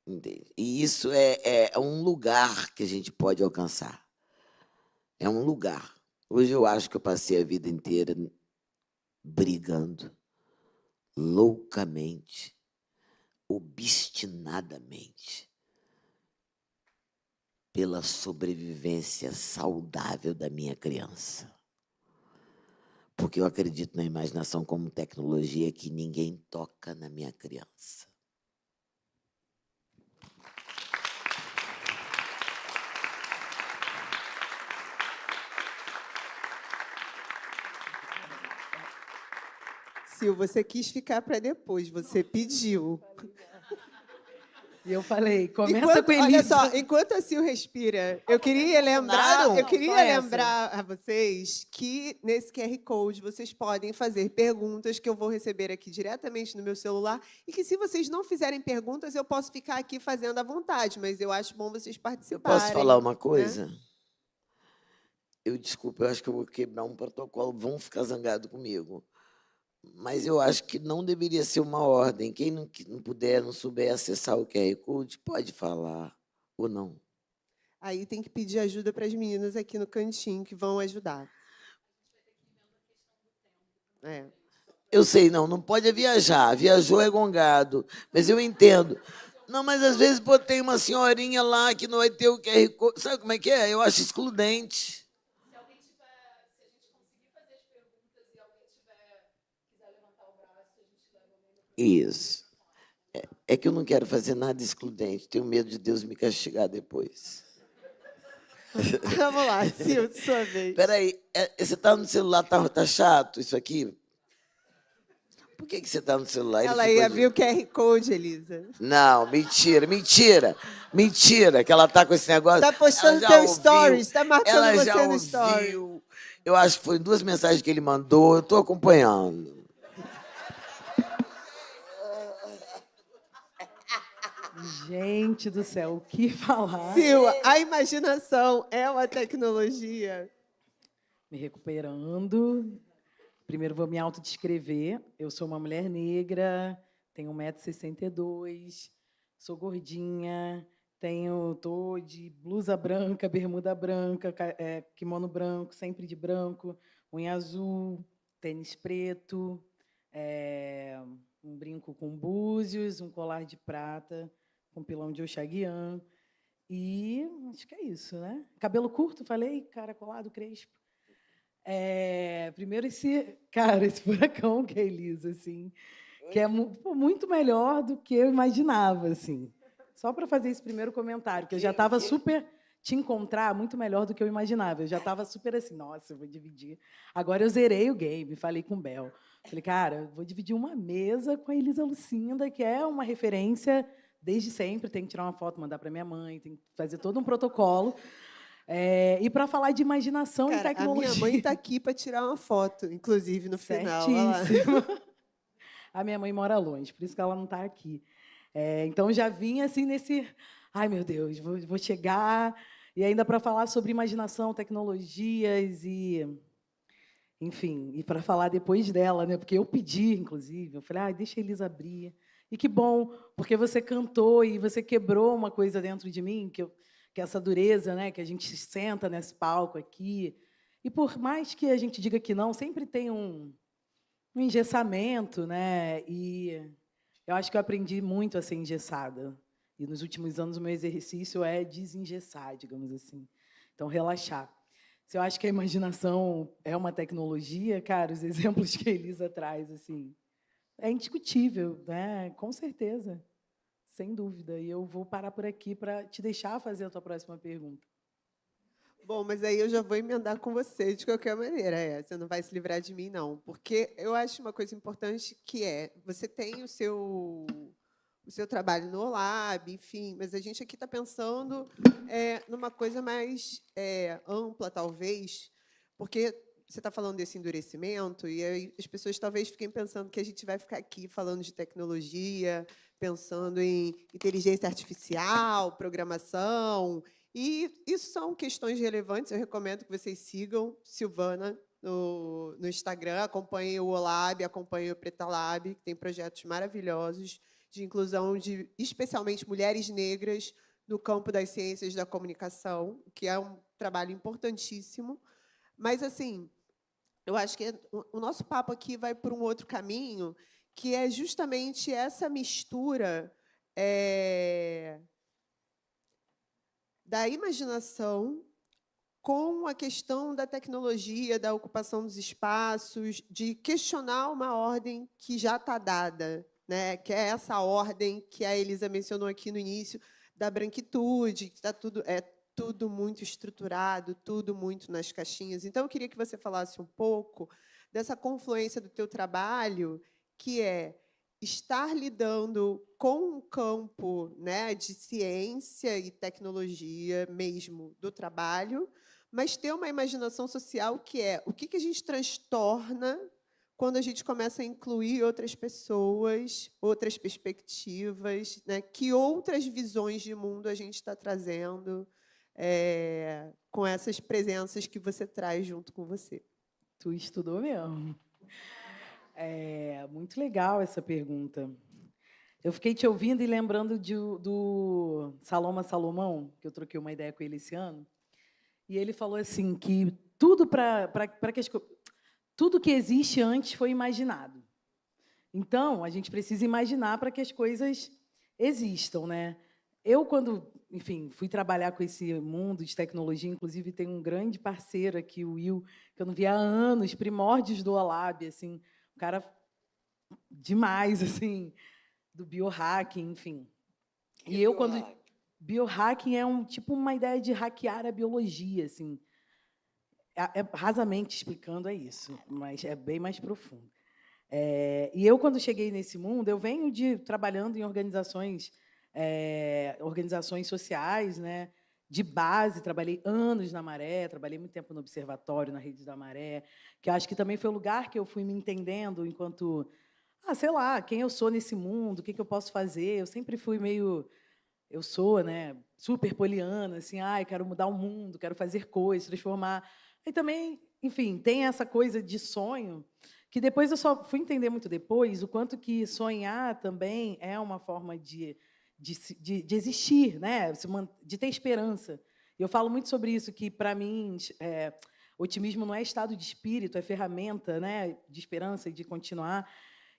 Entende? E isso é um lugar que a gente pode alcançar. É um lugar. Hoje eu acho que eu passei a vida inteira brigando, loucamente, obstinadamente, pela sobrevivência saudável da minha criança. Porque eu acredito na imaginação como tecnologia que ninguém toca na minha criança. Sil, você quis ficar para depois, você pediu. E eu falei, começa com ele. Olha só, enquanto a Sil respira, eu queria lembrar a vocês que nesse QR Code vocês podem fazer perguntas que eu vou receber aqui diretamente no meu celular e que, se vocês não fizerem perguntas, eu posso ficar aqui fazendo à vontade, mas eu acho bom vocês participarem. Posso falar uma coisa? Né? Desculpa, eu acho que eu vou quebrar um protocolo, vão ficar zangados comigo. Mas eu acho que não deveria ser uma ordem. Quem não puder, não souber acessar o QR Code, pode falar ou não. Aí tem que pedir ajuda para as meninas aqui no cantinho, que vão ajudar. Eu sei, não pode viajar. Viajou é gongado, mas eu entendo. Não, mas às vezes tem uma senhorinha lá que não vai ter o QR Code. Sabe como é que é? Eu acho excludente. Isso. É que eu não quero fazer nada excludente. Tenho medo de Deus me castigar depois. Vamos lá, Sil, sua vez. Espera aí, você está no celular, tá chato isso aqui? por que você está no celular? Ele Ela ficou ia de- abrir o QR Code, Elisa. Não, mentira, que ela está com esse negócio. Tá postando Ela já teu ouviu, stories, tá marcando ela você já no story. ouviu. Eu acho que foi 2 mensagens que ele mandou, eu estou acompanhando. Gente do céu, o que falar? Sil, a imaginação é uma tecnologia. Me recuperando. Primeiro vou me autodescrever. Eu sou uma mulher negra, tenho 1,62 m, sou gordinha, tô de blusa branca, bermuda branca, kimono branco, sempre de branco, unha azul, tênis preto, um brinco com búzios, um colar de prata com pilão de Oxaguian. E acho que é isso, né? Cabelo curto, falei, cara colado, crespo. Primeiro esse furacão que é a Elisa, assim, que é muito melhor do que eu imaginava, assim. Só para fazer esse primeiro comentário, que eu já estava super te encontrar muito melhor do que eu imaginava. Eu já estava super assim, nossa, eu vou dividir. Agora eu zerei o game, falei com o Bel. Falei, cara, vou dividir uma mesa com a Elisa Lucinda, que é uma referência desde sempre. Tem que tirar uma foto, mandar para minha mãe, tem que fazer todo um protocolo. E para falar de imaginação e tecnologia. A minha mãe está aqui para tirar uma foto, inclusive, no final. Olha lá. A minha mãe mora longe, por isso que ela não está aqui. Então, já vim assim nesse... Ai, meu Deus, vou chegar... E ainda para falar sobre imaginação, tecnologias e... Enfim, e para falar depois dela, né? Porque eu pedi, inclusive, eu falei, deixa a Elisa abrir. E que bom, porque você cantou e você quebrou uma coisa dentro de mim, que é essa dureza, né? Que a gente senta nesse palco aqui. E por mais que a gente diga que não, sempre tem um engessamento, né? E eu acho que eu aprendi muito a ser engessada. E nos últimos anos o meu exercício é desengessar, digamos assim. Então, relaxar. Se eu acho que a imaginação é uma tecnologia, cara, os exemplos que a Elisa traz, assim, é indiscutível, né? Com certeza, sem dúvida. E eu vou parar por aqui para te deixar fazer a tua próxima pergunta. Bom, mas aí eu já vou emendar com você de qualquer maneira. Você não vai se livrar de mim, não. Porque eu acho uma coisa importante que você tem o seu trabalho no OLAB, enfim, mas a gente aqui está pensando numa coisa mais ampla, talvez, porque você está falando desse endurecimento e aí as pessoas talvez fiquem pensando que a gente vai ficar aqui falando de tecnologia, pensando em inteligência artificial, programação, e isso são questões relevantes. Eu recomendo que vocês sigam Silvana no Instagram, acompanhem o OLAB, acompanhem o Preta Lab, que tem projetos maravilhosos de inclusão de, especialmente, mulheres negras no campo das ciências da comunicação, que é um trabalho importantíssimo. Mas, assim, eu acho que o nosso papo aqui vai por um outro caminho, que é justamente essa mistura da imaginação com a questão da tecnologia, da ocupação dos espaços, de questionar uma ordem que já está dada, né? Que é essa ordem que a Elisa mencionou aqui no início, da branquitude, que está tudo muito estruturado, tudo muito nas caixinhas. Então, eu queria que você falasse um pouco dessa confluência do teu trabalho, que é estar lidando com um campo, né, de ciência e tecnologia mesmo do trabalho, mas ter uma imaginação social que é o que a gente transtorna quando a gente começa a incluir outras pessoas, outras perspectivas, né? Que outras visões de mundo a gente está trazendo com essas presenças que você traz junto com você. Tu estudou mesmo. Muito legal essa pergunta. Eu fiquei te ouvindo e lembrando do Saloma Salomão, que eu troquei uma ideia com ele esse ano, e ele falou assim que tudo que existe antes foi imaginado. Então, a gente precisa imaginar para que as coisas existam, né? Eu, quando, enfim, fui trabalhar com esse mundo de tecnologia, inclusive tem um grande parceiro aqui, o Will, que eu não via há anos, primórdios do OLAB, assim, um cara demais, assim, do biohacking, enfim. E eu, quando... Biohacking é uma ideia de hackear a biologia, assim. Rasamente explicando, é isso, mas é bem mais profundo. E eu, quando cheguei nesse mundo, eu venho trabalhando em organizações sociais, né, de base, trabalhei anos na Maré, trabalhei muito tempo no Observatório, na Rede da Maré, que acho que também foi o lugar que eu fui me entendendo enquanto, sei lá, quem eu sou nesse mundo, o que eu posso fazer. Eu sempre fui eu sou, né, super poliana, assim, eu quero mudar o mundo, quero fazer coisas, transformar. E também, enfim, tem essa coisa de sonho, que depois eu só fui entender muito depois o quanto que sonhar também é uma forma de existir, né, de ter esperança. Eu falo muito sobre isso, que, para mim, otimismo não é estado de espírito, é ferramenta, né, de esperança e de continuar.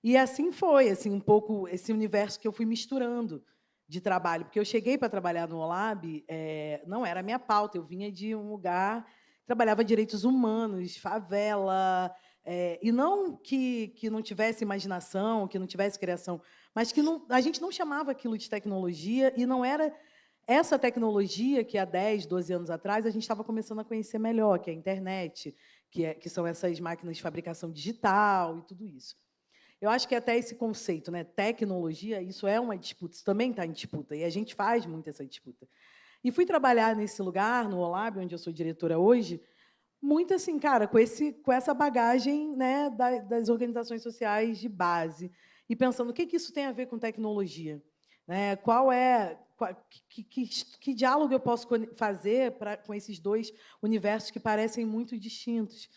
E assim foi, assim, um pouco esse universo que eu fui misturando de trabalho, porque eu cheguei para trabalhar no OLAB, não era a minha pauta, eu vinha de um lugar, trabalhava direitos humanos, favela, e não que não tivesse imaginação, que não tivesse criação, mas que a gente não chamava aquilo de tecnologia, e não era essa tecnologia que há 10, 12 anos atrás a gente estava começando a conhecer melhor, que é a internet, que são essas máquinas de fabricação digital e tudo isso. Eu acho que até esse conceito, né, tecnologia, isso é uma disputa, isso também está em disputa, e a gente faz muito essa disputa. E fui trabalhar nesse lugar, no OLAB, onde eu sou diretora hoje, muito assim, cara, com essa bagagem, né, das organizações sociais de base, e pensando o que isso tem a ver com tecnologia, né? Que diálogo eu posso fazer com esses dois universos que parecem muito distintos.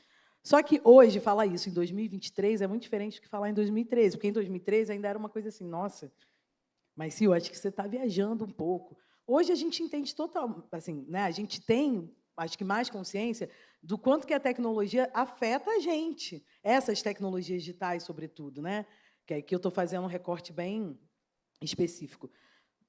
Só que hoje, falar isso em 2023 é muito diferente do que falar em 2013, porque em 2013 ainda era uma coisa assim, nossa, mas, Sil, acho que você está viajando um pouco. Hoje a gente entende total, assim, né, a gente tem, acho que mais consciência do quanto que a tecnologia afeta a gente, essas tecnologias digitais, sobretudo, né? Que aqui eu estou fazendo um recorte bem específico.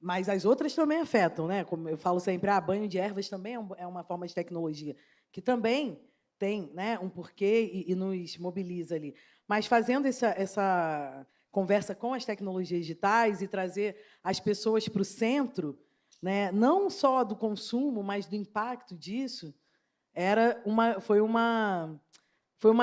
Mas as outras também afetam, né? Como eu falo sempre, banho de ervas também é uma forma de tecnologia, que também tem, né, um porquê e nos mobiliza ali. Mas fazendo essa conversa com as tecnologias digitais e trazer as pessoas para o centro, né, não só do consumo, mas do impacto disso, foi uma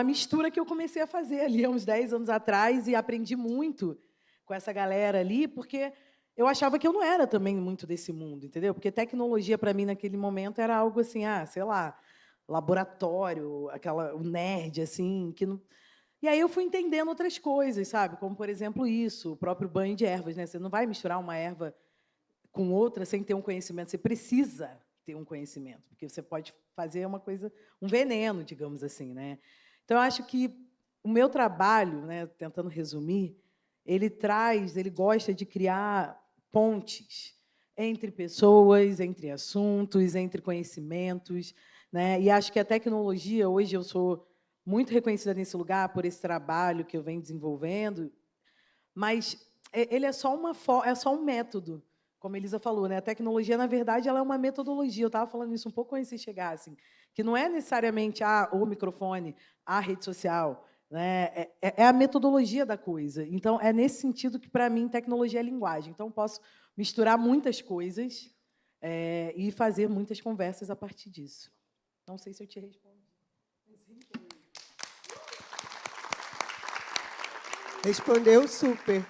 mistura que eu comecei a fazer ali há uns 10 anos atrás, e aprendi muito com essa galera ali, porque eu achava que eu não era também muito desse mundo, entendeu? Porque tecnologia, para mim, naquele momento, era algo assim, sei lá, laboratório, o nerd, assim, que não... E aí eu fui entendendo outras coisas, sabe? Como, por exemplo, isso, o próprio banho de ervas, né? Você não vai misturar uma erva com outra sem ter um conhecimento. Você precisa ter um conhecimento, porque você pode fazer uma coisa, um veneno, digamos assim, né? Então, eu acho que o meu trabalho, né, tentando resumir, ele gosta de criar pontes entre pessoas, entre assuntos, entre conhecimentos, né? E acho que a tecnologia, hoje eu sou muito reconhecida nesse lugar por esse trabalho que eu venho desenvolvendo, mas ele é só um método, como a Elisa falou, né? A tecnologia, na verdade, ela é uma metodologia. Eu estava falando isso um pouco antes de chegar, assim, que não é necessariamente o microfone, a rede social, né? É a metodologia da coisa. Então, é nesse sentido que, para mim, tecnologia é linguagem. Então, eu posso misturar muitas coisas e fazer muitas conversas a partir disso. Não sei se eu te respondi. Respondeu super.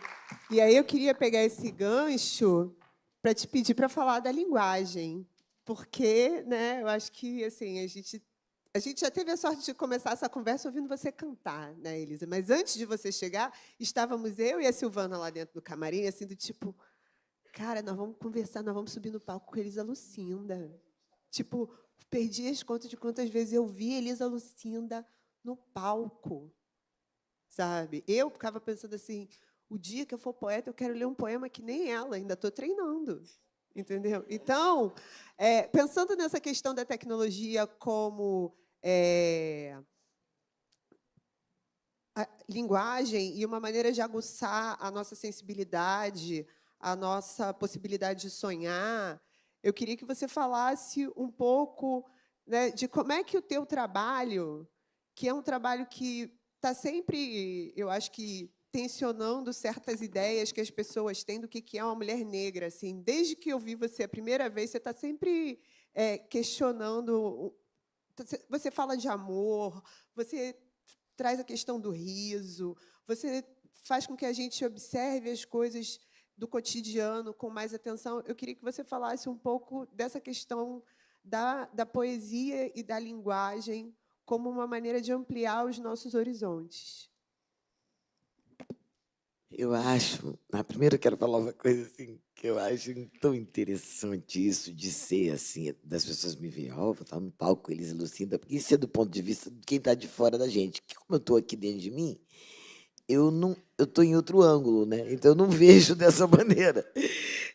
E aí eu queria pegar esse gancho para te pedir para falar da linguagem, porque, né, eu acho que assim a gente já teve a sorte de começar essa conversa ouvindo você cantar, né, Elisa? Mas antes de você chegar, estávamos eu e a Silvana lá dentro do camarim, assim, do tipo, cara, nós vamos conversar, nós vamos subir no palco com a Elisa Lucinda. Tipo, perdi as contas de quantas vezes eu vi Elisa Lucinda no palco, sabe? Eu ficava pensando assim, o dia que eu for poeta, eu quero ler um poema que nem ela, ainda estou treinando, entendeu? Então, pensando nessa questão da tecnologia como a linguagem e uma maneira de aguçar a nossa sensibilidade, a nossa possibilidade de sonhar, eu queria que você falasse um pouco, né, de como é que o teu trabalho, que é um trabalho que está sempre, eu acho que, tensionando certas ideias que as pessoas têm do que é uma mulher negra. Assim, desde que eu vi você a primeira vez, você está sempre questionando. Você fala de amor, você traz a questão do riso, você faz com que a gente observe as coisas do cotidiano com mais atenção. Eu queria que você falasse um pouco dessa questão da poesia e da linguagem como uma maneira de ampliar os nossos horizontes. Eu acho... Primeiro eu quero falar uma coisa assim, que eu acho tão interessante isso de ser assim, das pessoas me verem, vou estar no palco, eles Lucinda, porque isso é do ponto de vista de quem está de fora da gente, que como eu estou aqui dentro de mim, eu estou em outro ângulo, né? Então eu não vejo dessa maneira.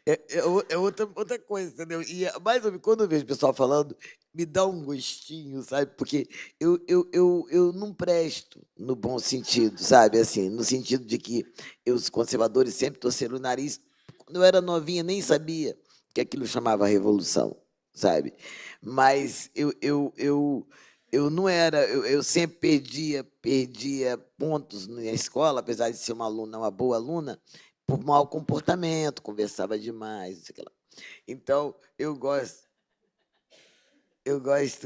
É outra coisa, entendeu? E mais ou menos, quando eu vejo o pessoal falando, me dá um gostinho, sabe? Porque eu não presto no bom sentido, sabe? Assim, no sentido de que os conservadores sempre torceram o nariz. Quando eu era novinha, nem sabia que aquilo chamava revolução, sabe? Mas eu não era... Eu sempre perdia pontos na escola, apesar de ser uma boa aluna, por mau comportamento, conversava demais, não sei o que lá. Então, eu gosto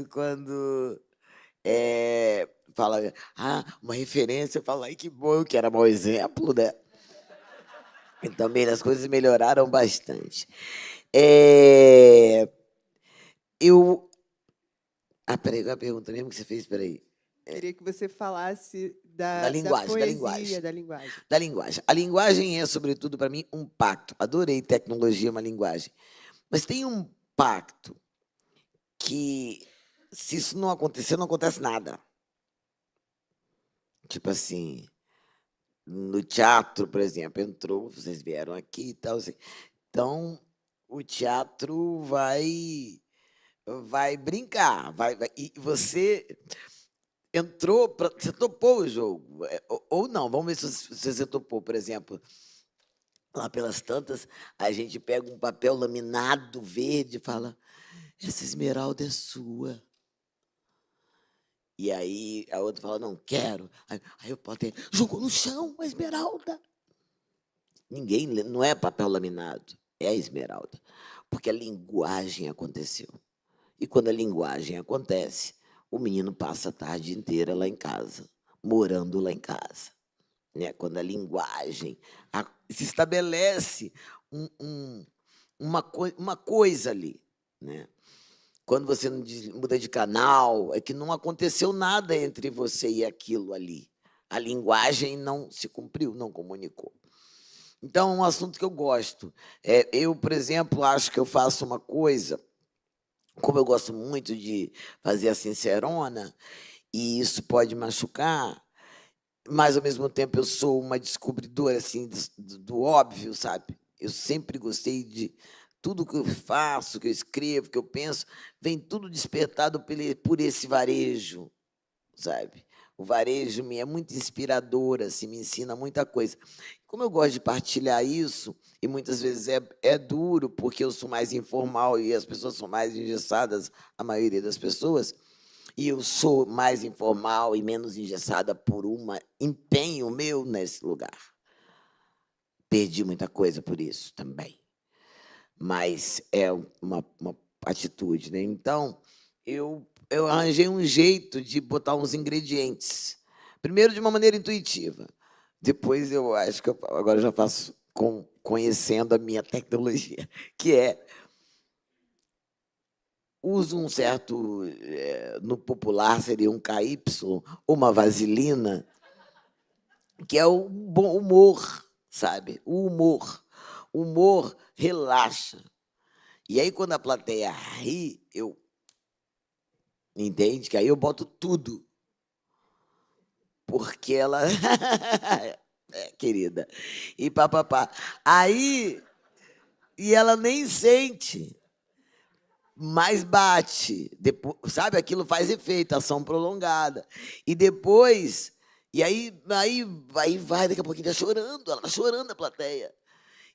quando fala, uma referência, eu falo, ai, que bom, que era mau exemplo, né? Então, as coisas melhoraram bastante. Peraí, qual é a pergunta mesmo que você fez? Peraí. Queria que você falasse Da da linguagem, da poesia, linguagem. da linguagem. Da linguagem. A linguagem é, sobretudo, para mim, um pacto. Adorei tecnologia, uma linguagem. Mas tem um pacto que, se isso não acontecer, não acontece nada. Tipo assim, no teatro, por exemplo, entrou, vocês vieram aqui e tal. Assim. Então, o teatro vai brincar. E você... você topou o jogo, ou não, vamos ver se você topou, por exemplo, lá pelas tantas, a gente pega um papel laminado verde e fala, essa esmeralda é sua. E aí a outra fala, não, quero. Aí o pote jogou no chão a esmeralda. Não é papel laminado, é a esmeralda, porque a linguagem aconteceu. E quando a linguagem acontece, o menino passa a tarde inteira lá em casa, morando lá em casa. Né? Quando a linguagem se estabelece uma coisa ali. Né? Quando você muda de canal, é que não aconteceu nada entre você e aquilo ali. A linguagem não se cumpriu, não comunicou. Então, é um assunto que eu gosto. Eu, por exemplo, acho que eu faço uma coisa... Como eu gosto muito de fazer a sincerona, e isso pode machucar, mas, ao mesmo tempo, eu sou uma descobridora assim, do óbvio, sabe? Eu sempre gostei de... Tudo que eu faço, que eu escrevo, que eu penso, vem tudo despertado por esse varejo, sabe? O varejo é muito inspirador, assim, me ensina muita coisa. Como eu gosto de partilhar isso, e muitas vezes é duro, porque eu sou mais informal e as pessoas são mais engessadas, a maioria das pessoas, e eu sou mais informal e menos engessada por um empenho meu nesse lugar. Perdi muita coisa por isso também. Mas é uma atitude, né? Então, eu arranjei um jeito de botar uns ingredientes. Primeiro, de uma maneira intuitiva. Depois, eu acho que agora eu já faço conhecendo a minha tecnologia, que uso um certo... no popular, seria um KY, uma vaselina, que é o bom humor, sabe? O humor. O humor relaxa. E aí, quando a plateia ri, entende? Que aí eu boto tudo. Porque ela... querida. E papapá. Aí... E ela nem sente. Mas bate. Depois, sabe? Aquilo faz efeito, ação prolongada. E depois... E aí vai, daqui a pouquinho está chorando. Ela está chorando, a plateia.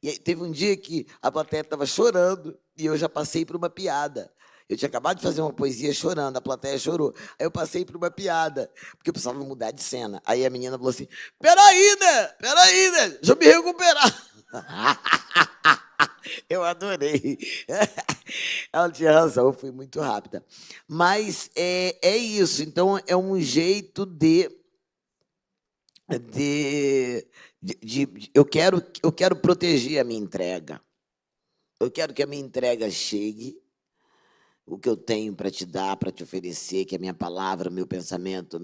E aí, teve um dia que a plateia estava chorando e eu já passei por uma piada. Eu tinha acabado de fazer uma poesia chorando, a plateia chorou. Aí eu passei por uma piada, porque eu precisava mudar de cena. Aí a menina falou assim, peraí, né? Deixa eu me recuperar. Eu adorei. Ela tinha razão, eu fui muito rápida. Mas é isso, então é um jeito de eu quero proteger a minha entrega. Eu quero que a minha entrega chegue, o que eu tenho para te dar, para te oferecer, que é a minha palavra, meu pensamento,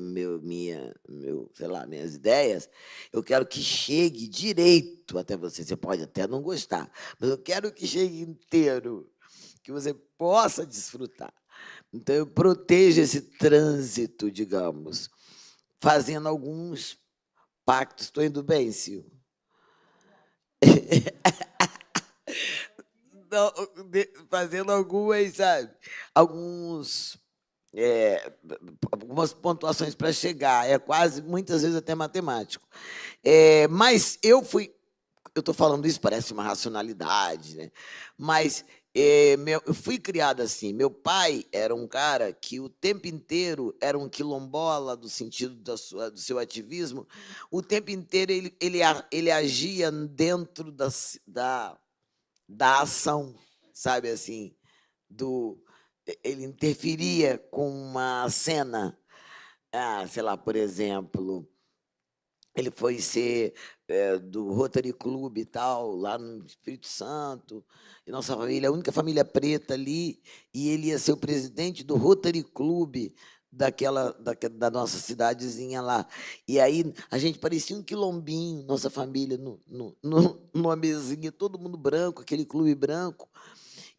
sei lá, minhas ideias, eu quero que chegue direito até você. Você pode até não gostar, mas eu quero que chegue inteiro, que você possa desfrutar. Então, eu protejo esse trânsito, digamos, fazendo alguns pactos. Estou indo bem, Sil? Não, fazendo algumas, sabe? Algumas pontuações para chegar. É quase, muitas vezes, até matemático. Mas eu estou falando isso, parece uma racionalidade, né? Mas eu fui criado assim. Meu pai era um cara que o tempo inteiro era um quilombola, do sentido do seu ativismo. O tempo inteiro ele agia dentro da ação, sabe assim, ele interferia com uma cena, sei lá, por exemplo, ele foi ser do Rotary Club e tal, lá no Espírito Santo, e nossa família, a única família preta ali, e ele ia ser o presidente do Rotary Club da nossa cidadezinha lá. E aí a gente parecia um quilombinho, nossa família, numa mesinha, todo mundo branco, aquele clube branco.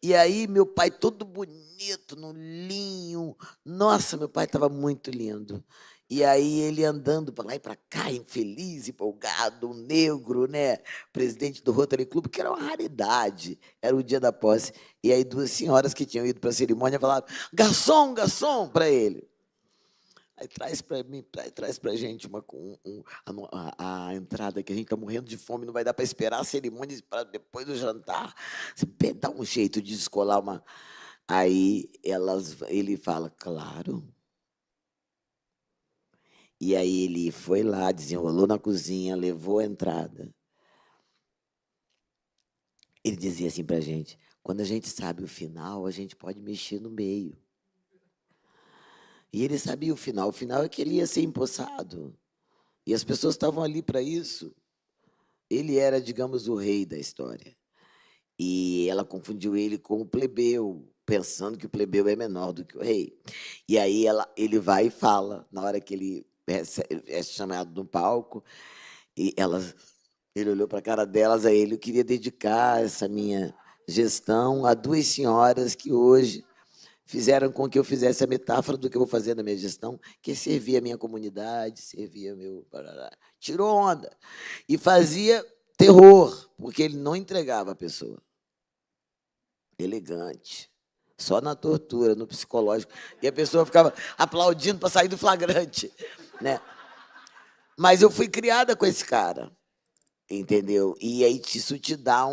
E aí meu pai todo bonito, no linho. Nossa, meu pai estava muito lindo. E aí ele andando para lá e para cá, infeliz, empolgado, um negro, né? Presidente do Rotary Club, que era uma raridade. Era o dia da posse. E aí duas senhoras que tinham ido para a cerimônia falaram: garçom, garçom, para ele. Aí traz para mim, traz para a gente a entrada, que a gente está morrendo de fome, não vai dar para esperar a cerimônia para depois do jantar. Você dá um jeito de descolar uma. Aí ele fala, claro. E aí ele foi lá, desenrolou na cozinha, levou a entrada. Ele dizia assim para a gente: quando a gente sabe o final, a gente pode mexer no meio. E ele sabia o final. O final é que ele ia ser empossado. E as pessoas estavam ali para isso. Ele era, digamos, o rei da história. E ela confundiu ele com o plebeu, pensando que o plebeu é menor do que o rei. E aí ele vai e fala, na hora que ele é chamado no palco, e ele olhou para a cara delas, aí eu queria dedicar essa minha gestão a duas senhoras que hoje fizeram com que eu fizesse a metáfora do que eu vou fazer na minha gestão, que é servir a minha comunidade, servir meu... Tirou onda. E fazia terror, porque ele não entregava a pessoa. Elegante. Só na tortura, no psicológico. E a pessoa ficava aplaudindo para sair do flagrante. Né? Mas eu fui criada com esse cara. Entendeu? E aí isso te dá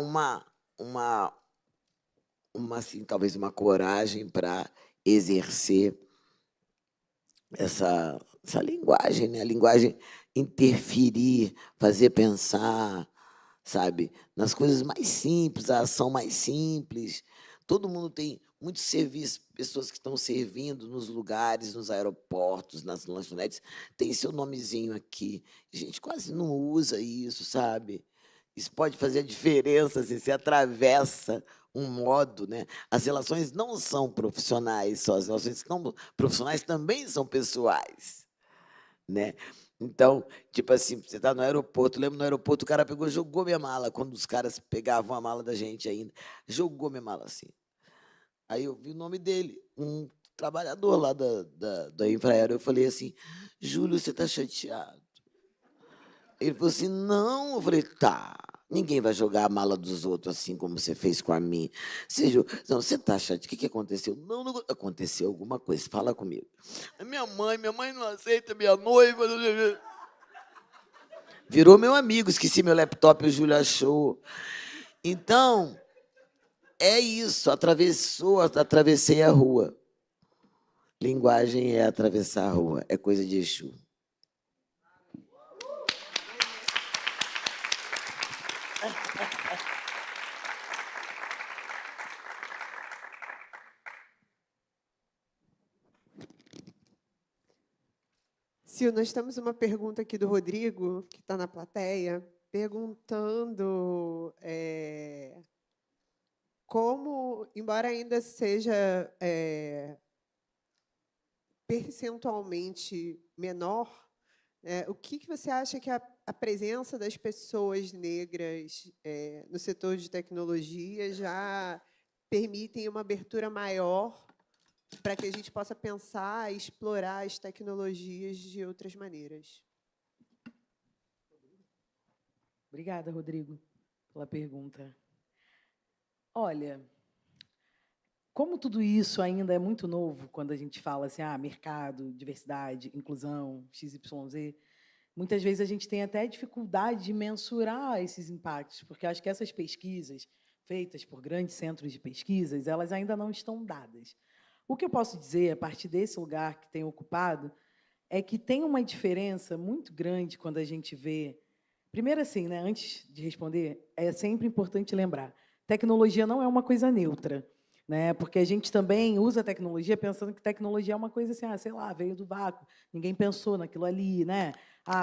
assim, talvez uma coragem para exercer essa linguagem, né? A linguagem interferir, fazer pensar, sabe? Nas coisas mais simples, a ação mais simples. Todo mundo tem muitos serviços, pessoas que estão servindo nos lugares, nos aeroportos, nas lanchonetes, tem seu nomezinho aqui. A gente quase não usa isso, sabe? Isso pode fazer a diferença, assim, você atravessa um modo, né? As relações não são profissionais só, as relações não profissionais também são pessoais, né? Então, tipo assim, você está no aeroporto, lembro no aeroporto, o cara pegou, jogou minha mala, quando os caras pegavam a mala da gente ainda, jogou minha mala assim. Aí eu vi o nome dele, um trabalhador lá da Infraero, eu falei assim, Júlio, você está chateado? Ele falou assim, não. Eu falei, tá, ninguém vai jogar a mala dos outros assim como você fez com a minha. Não, você tá chateado, o que aconteceu? Não, não aconteceu alguma coisa, fala comigo. Minha mãe não aceita minha noiva. Virou meu amigo, esqueci meu laptop, o Júlio achou. Então, é isso, atravessei a rua. Linguagem é atravessar a rua, é coisa de Exu. Sil, nós temos uma pergunta aqui do Rodrigo, que está na plateia, perguntando como, embora ainda seja percentualmente menor, o que você acha que a presença das pessoas negras no setor de tecnologia já permitem uma abertura maior para que a gente possa pensar e explorar as tecnologias de outras maneiras? Obrigada, Rodrigo, pela pergunta. Olha, como tudo isso ainda é muito novo, quando a gente fala assim, mercado, diversidade, inclusão, XYZ, muitas vezes a gente tem até dificuldade de mensurar esses impactos, porque acho que essas pesquisas feitas por grandes centros de pesquisas, elas ainda não estão dadas. O que eu posso dizer, a partir desse lugar que tem ocupado, é que tem uma diferença muito grande quando a gente vê... Primeiro, assim, né, antes de responder, é sempre importante lembrar, tecnologia não é uma coisa neutra, né? Porque a gente também usa a tecnologia pensando que tecnologia é uma coisa assim, sei lá, veio do vácuo, ninguém pensou naquilo ali, né?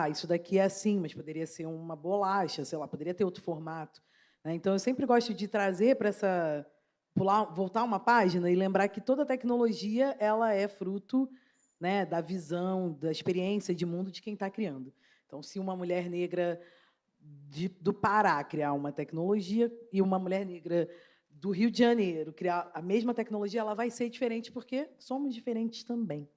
Isso daqui é assim, mas poderia ser uma bolacha, sei lá, poderia ter outro formato, né? Então, eu sempre gosto de trazer para essa... voltar uma página e lembrar que toda tecnologia ela é fruto, né, da visão, da experiência de mundo de quem está criando. Então, se uma mulher negra do Pará criar uma tecnologia e uma mulher negra do Rio de Janeiro criar a mesma tecnologia, ela vai ser diferente porque somos diferentes também,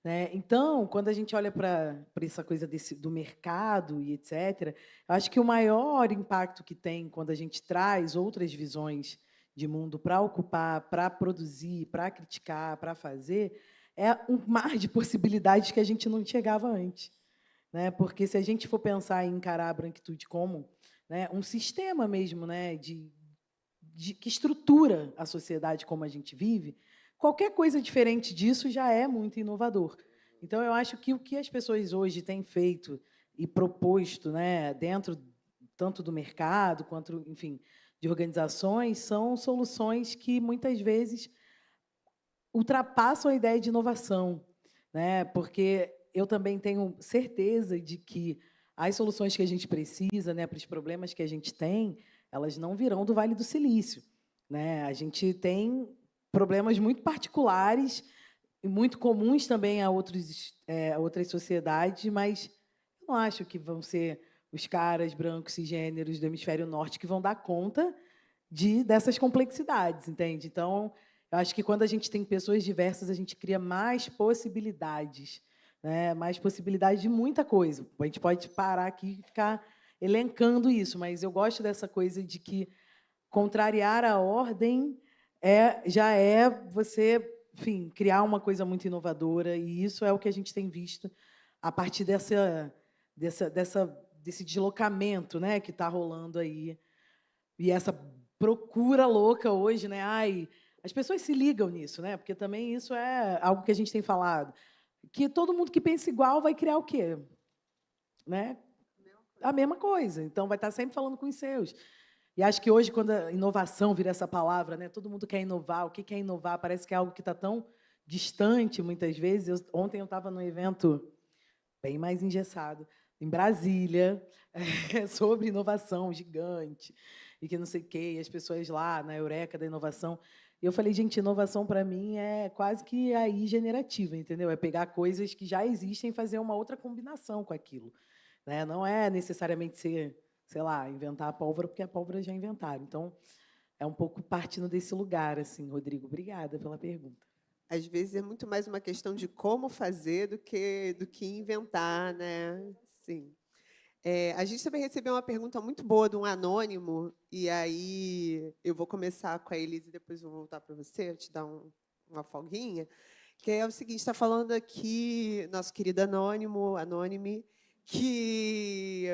né? Então, quando a gente olha para essa coisa do mercado e etc., eu acho que o maior impacto que tem quando a gente traz outras visões de mundo para ocupar, para produzir, para criticar, para fazer, é um mar de possibilidades que a gente não chegava antes, né? Porque se a gente for pensar em encarar a branquitude como, né, um sistema mesmo, né, que estrutura a sociedade como a gente vive, qualquer coisa diferente disso já é muito inovador. Então, eu acho que o que as pessoas hoje têm feito e proposto, né, dentro tanto do mercado quanto, enfim, de organizações, são soluções que muitas vezes ultrapassam a ideia de inovação, né? Porque eu também tenho certeza de que as soluções que a gente precisa, né, para os problemas que a gente tem, elas não virão do Vale do Silício, né? A gente tem problemas muito particulares e muito comuns também a outras sociedades, mas eu não acho que vão ser os caras brancos cisgêneros do hemisfério norte que vão dar conta dessas complexidades, entende? Então, eu acho que quando a gente tem pessoas diversas, a gente cria mais possibilidades, né? Mais possibilidades de muita coisa. A gente pode parar aqui e ficar elencando isso, mas eu gosto dessa coisa de que contrariar a ordem já é você, enfim, criar uma coisa muito inovadora, e isso é o que a gente tem visto a partir desse deslocamento, né, que está rolando aí, e essa procura louca hoje, né? As pessoas se ligam nisso, né? Porque também isso é algo que a gente tem falado, que todo mundo que pensa igual vai criar o quê? Né? A mesma coisa. Então, vai estar sempre falando com os seus. E acho que hoje, quando a inovação vira essa palavra, né? Todo mundo quer inovar. O que é inovar? Parece que é algo que está tão distante, muitas vezes. Ontem eu estava num evento bem mais engessado, em Brasília, sobre inovação gigante, e que não sei o quê, e as pessoas lá, na Eureka da inovação. E eu falei, gente, inovação, para mim, é quase que AI generativa, entendeu? É pegar coisas que já existem e fazer uma outra combinação com aquilo, né? Não é necessariamente ser, sei lá, inventar a pólvora, porque a pólvora já inventaram. Então, é um pouco partindo desse lugar, assim, Rodrigo. Obrigada pela pergunta. Às vezes é muito mais uma questão de como fazer do que inventar, né? Sim. A gente também recebeu uma pergunta muito boa de um anônimo, e aí eu vou começar com a Elise e depois vou voltar para você, te dar uma folguinha, que é o seguinte, está falando aqui, nosso querido anônime, que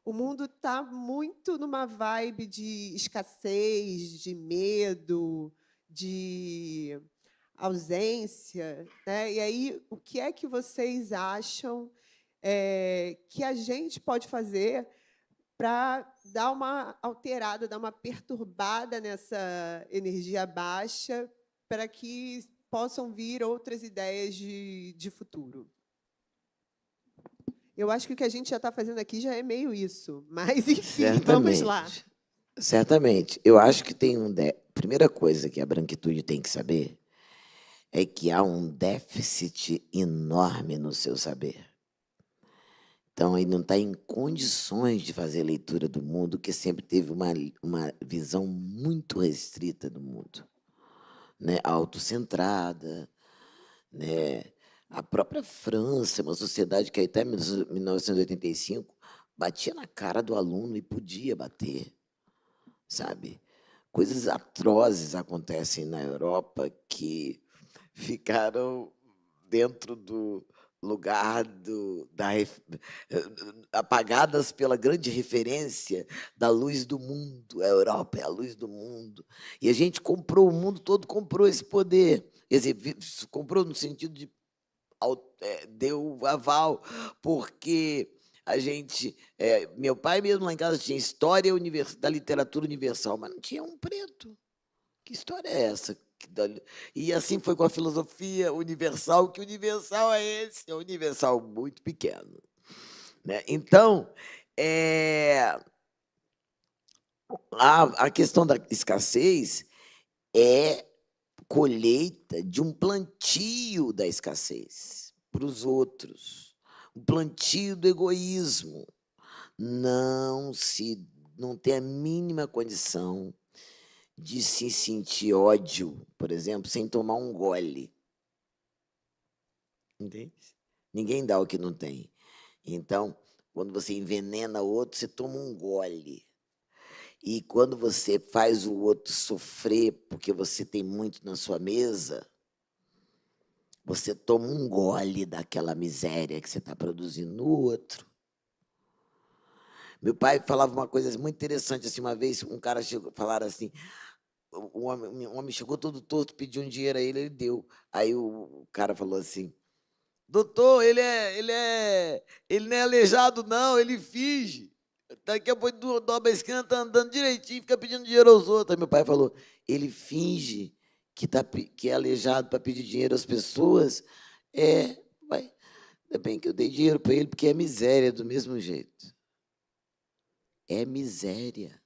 o mundo está muito numa vibe de escassez, de medo, de ausência, né? E aí, o que é que vocês acham que a gente pode fazer para dar uma alterada, dar uma perturbada nessa energia baixa, para que possam vir outras ideias de futuro? Eu acho que o que a gente já está fazendo aqui já é meio isso. Mas, enfim, vamos lá. Certamente. Eu acho que tem primeira coisa que a branquitude tem que saber é que há um déficit enorme no seu saber. Então, ele não está em condições de fazer a leitura do mundo, que sempre teve uma visão muito restrita do mundo, né? Autocentrada, né? A própria França, uma sociedade que até 1985 batia na cara do aluno e podia bater, sabe? Coisas atrozes acontecem na Europa que ficaram dentro do lugar apagadas pela grande referência da luz do mundo. A Europa é a luz do mundo. E a gente comprou, o mundo todo comprou esse poder. Quer dizer, comprou no sentido de deu aval, porque a gente... meu pai mesmo lá em casa tinha história da literatura universal, mas não tinha um preto. Que história é essa? E assim foi com a filosofia universal, que universal é esse? É um universal muito pequeno, né? Então, a questão da escassez é colheita de um plantio da escassez para os outros, um plantio do egoísmo. Não tem a mínima condição de se sentir ódio, por exemplo, sem tomar um gole. Entende? Ninguém dá o que não tem. Então, quando você envenena o outro, você toma um gole. E quando você faz o outro sofrer porque você tem muito na sua mesa, você toma um gole daquela miséria que você está produzindo no outro. Meu pai falava uma coisa muito interessante, assim, uma vez um cara falaram assim, um homem chegou todo torto, pediu um dinheiro a ele deu. Aí o cara falou assim, doutor, ele não é aleijado, não, ele finge. Daqui a pouco dobra a esquina, está andando direitinho, fica pedindo dinheiro aos outros. Aí meu pai falou, ele finge que é aleijado para pedir dinheiro às pessoas. Ainda bem que eu dei dinheiro para ele, porque é miséria do mesmo jeito. É miséria.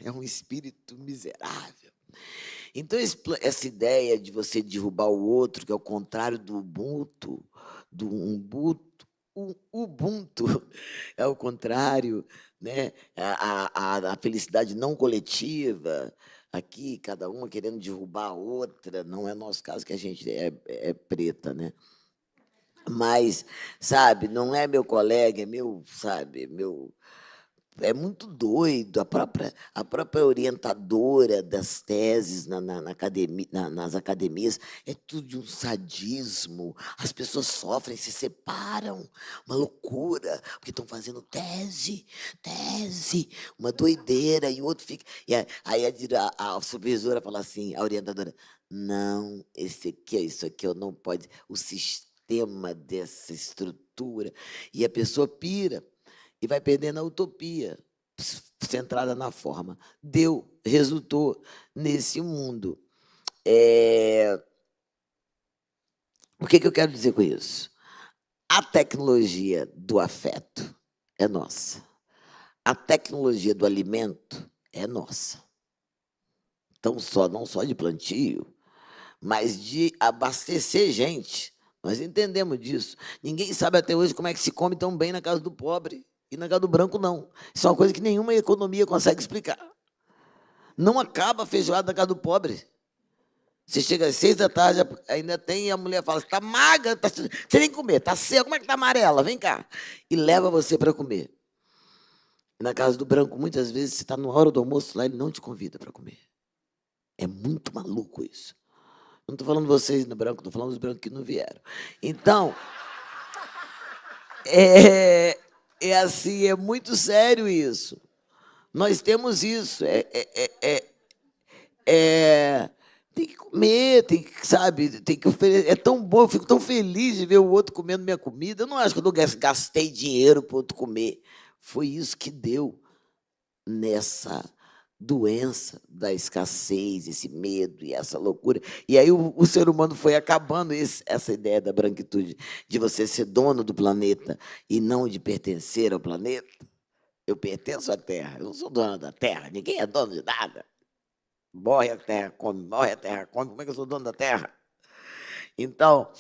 É um espírito miserável. Então, essa ideia de você derrubar o outro, que é o contrário do Ubuntu, o Ubuntu é o contrário, né? A felicidade não coletiva, aqui, cada uma querendo derrubar a outra, não é nosso caso, que a gente é preta, né? Mas, sabe, não é meu colega, é meu, sabe, é muito doido. A própria orientadora das teses nas academias é tudo de um sadismo. As pessoas sofrem, se separam, uma loucura, porque estão fazendo tese, uma doideira, e o outro fica... Aí a supervisora fala assim, a orientadora, não, isso aqui eu não pode, o sistema dessa estrutura, e a pessoa pira, e vai perdendo a utopia, centrada na forma. Resultou nesse mundo. O que eu quero dizer com isso? A tecnologia do afeto é nossa. A tecnologia do alimento é nossa. Então, não só de plantio, mas de abastecer gente. Nós entendemos disso. Ninguém sabe até hoje como é que se come tão bem na casa do pobre. E na casa do branco, não. Isso é uma coisa que nenhuma economia consegue explicar. Não acaba a feijoada na casa do pobre. Você chega às 6 da tarde, ainda tem, e a mulher fala, você está magra, você nem comer, está seca, como é que está amarela? Vem cá. E leva você para comer. E na casa do branco, muitas vezes, você está na hora do almoço, lá ele não te convida para comer. É muito maluco isso. Não estou falando vocês no branco, estou falando dos brancos que não vieram. Então, assim, é muito sério isso. Nós temos isso. Tem que comer, tem que oferecer. É tão bom, eu fico tão feliz de ver o outro comendo minha comida. Eu não acho que eu gastei dinheiro para o outro comer. Foi isso que deu nessa doença da escassez, esse medo e essa loucura. E aí o ser humano foi acabando essa ideia da branquitude, de você ser dono do planeta e não de pertencer ao planeta. Eu pertenço à Terra, eu não sou dono da Terra, ninguém é dono de nada. Morre a Terra, come, morre a Terra, come, como é que eu sou dono da Terra? Então,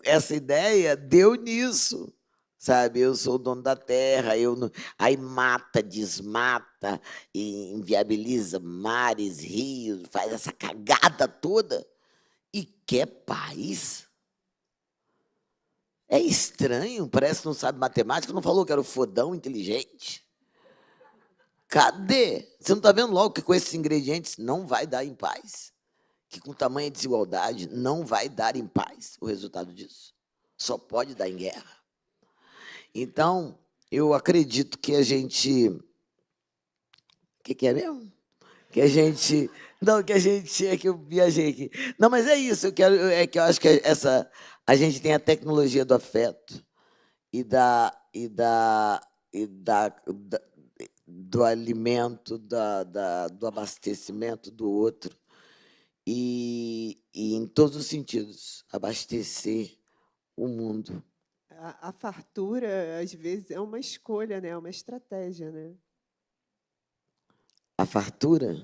essa ideia deu nisso, sabe? Eu sou o dono da terra, aí mata, desmata, e inviabiliza mares, rios, faz essa cagada toda e quer paz. É estranho, parece que não sabe matemática, não falou que era o fodão inteligente. Cadê? Você não está vendo logo que com esses ingredientes não vai dar em paz? Que com tamanha desigualdade não vai dar em paz o resultado disso. Só pode dar em guerra. Então, eu acredito que a gente... O que é mesmo? Que a gente... Não, que a gente... É que eu viajei aqui. Não, mas é isso. Eu acho que a gente tem a tecnologia do afeto do alimento, do abastecimento do outro. E em todos os sentidos, abastecer o mundo. A fartura, às vezes, é uma escolha, né? É uma estratégia, né? A fartura?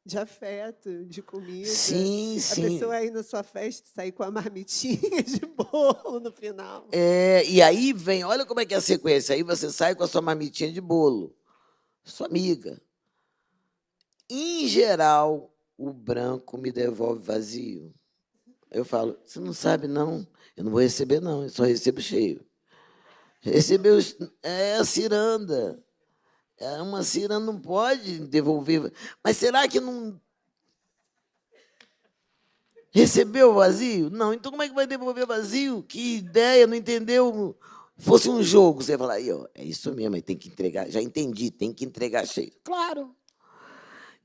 De afeto, de comida. Sim, sim. A pessoa ir na sua festa sair com a marmitinha de bolo no final. E aí vem, olha como é que é a sequência. Aí você sai com a sua marmitinha de bolo, sua amiga. Em geral, o branco me devolve vazio. Eu falo, você não sabe, não. Eu não vou receber, não. Eu só recebo cheio. Recebeu a ciranda. Uma ciranda não pode devolver. Mas será que não... Recebeu vazio? Não. Então, como é que vai devolver vazio? Que ideia, não entendeu? Fosse um jogo, você ia falar, aí, ó, é isso mesmo, aí tem que entregar. Já entendi, tem que entregar cheio. Claro.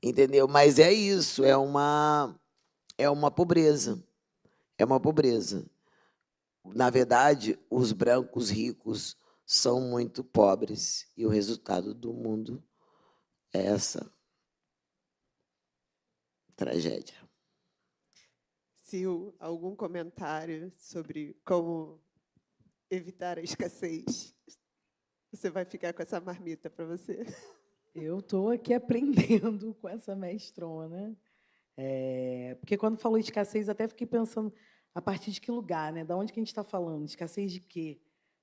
Entendeu? Mas é isso, é uma pobreza. É uma pobreza. Na verdade, os brancos ricos são muito pobres e o resultado do mundo é essa tragédia. Sil, algum comentário sobre como evitar a escassez? Você vai ficar com essa marmita para você? Eu estou aqui aprendendo com essa mestrona. Porque quando falou escassez, até fiquei pensando a partir de que lugar, né? Da onde que a gente está falando? Escassez de quê?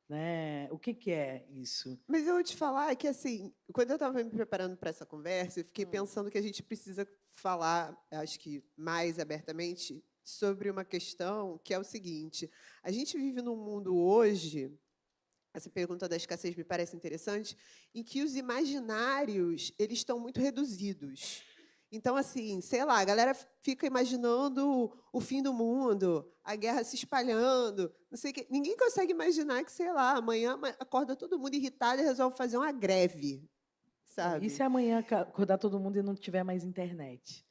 Né? O que é isso? Mas eu vou te falar que, assim, quando eu estava me preparando para essa conversa, eu fiquei pensando que a gente precisa falar, acho que mais abertamente, sobre uma questão que é o seguinte: a gente vive num mundo hoje, essa pergunta da escassez me parece interessante, em que os imaginários eles estão muito reduzidos. Então, assim, sei lá, a galera fica imaginando o fim do mundo, a guerra se espalhando, não sei o quê. Ninguém consegue imaginar que, sei lá, amanhã acorda todo mundo irritado e resolve fazer uma greve, sabe? E se amanhã acordar todo mundo e não tiver mais internet?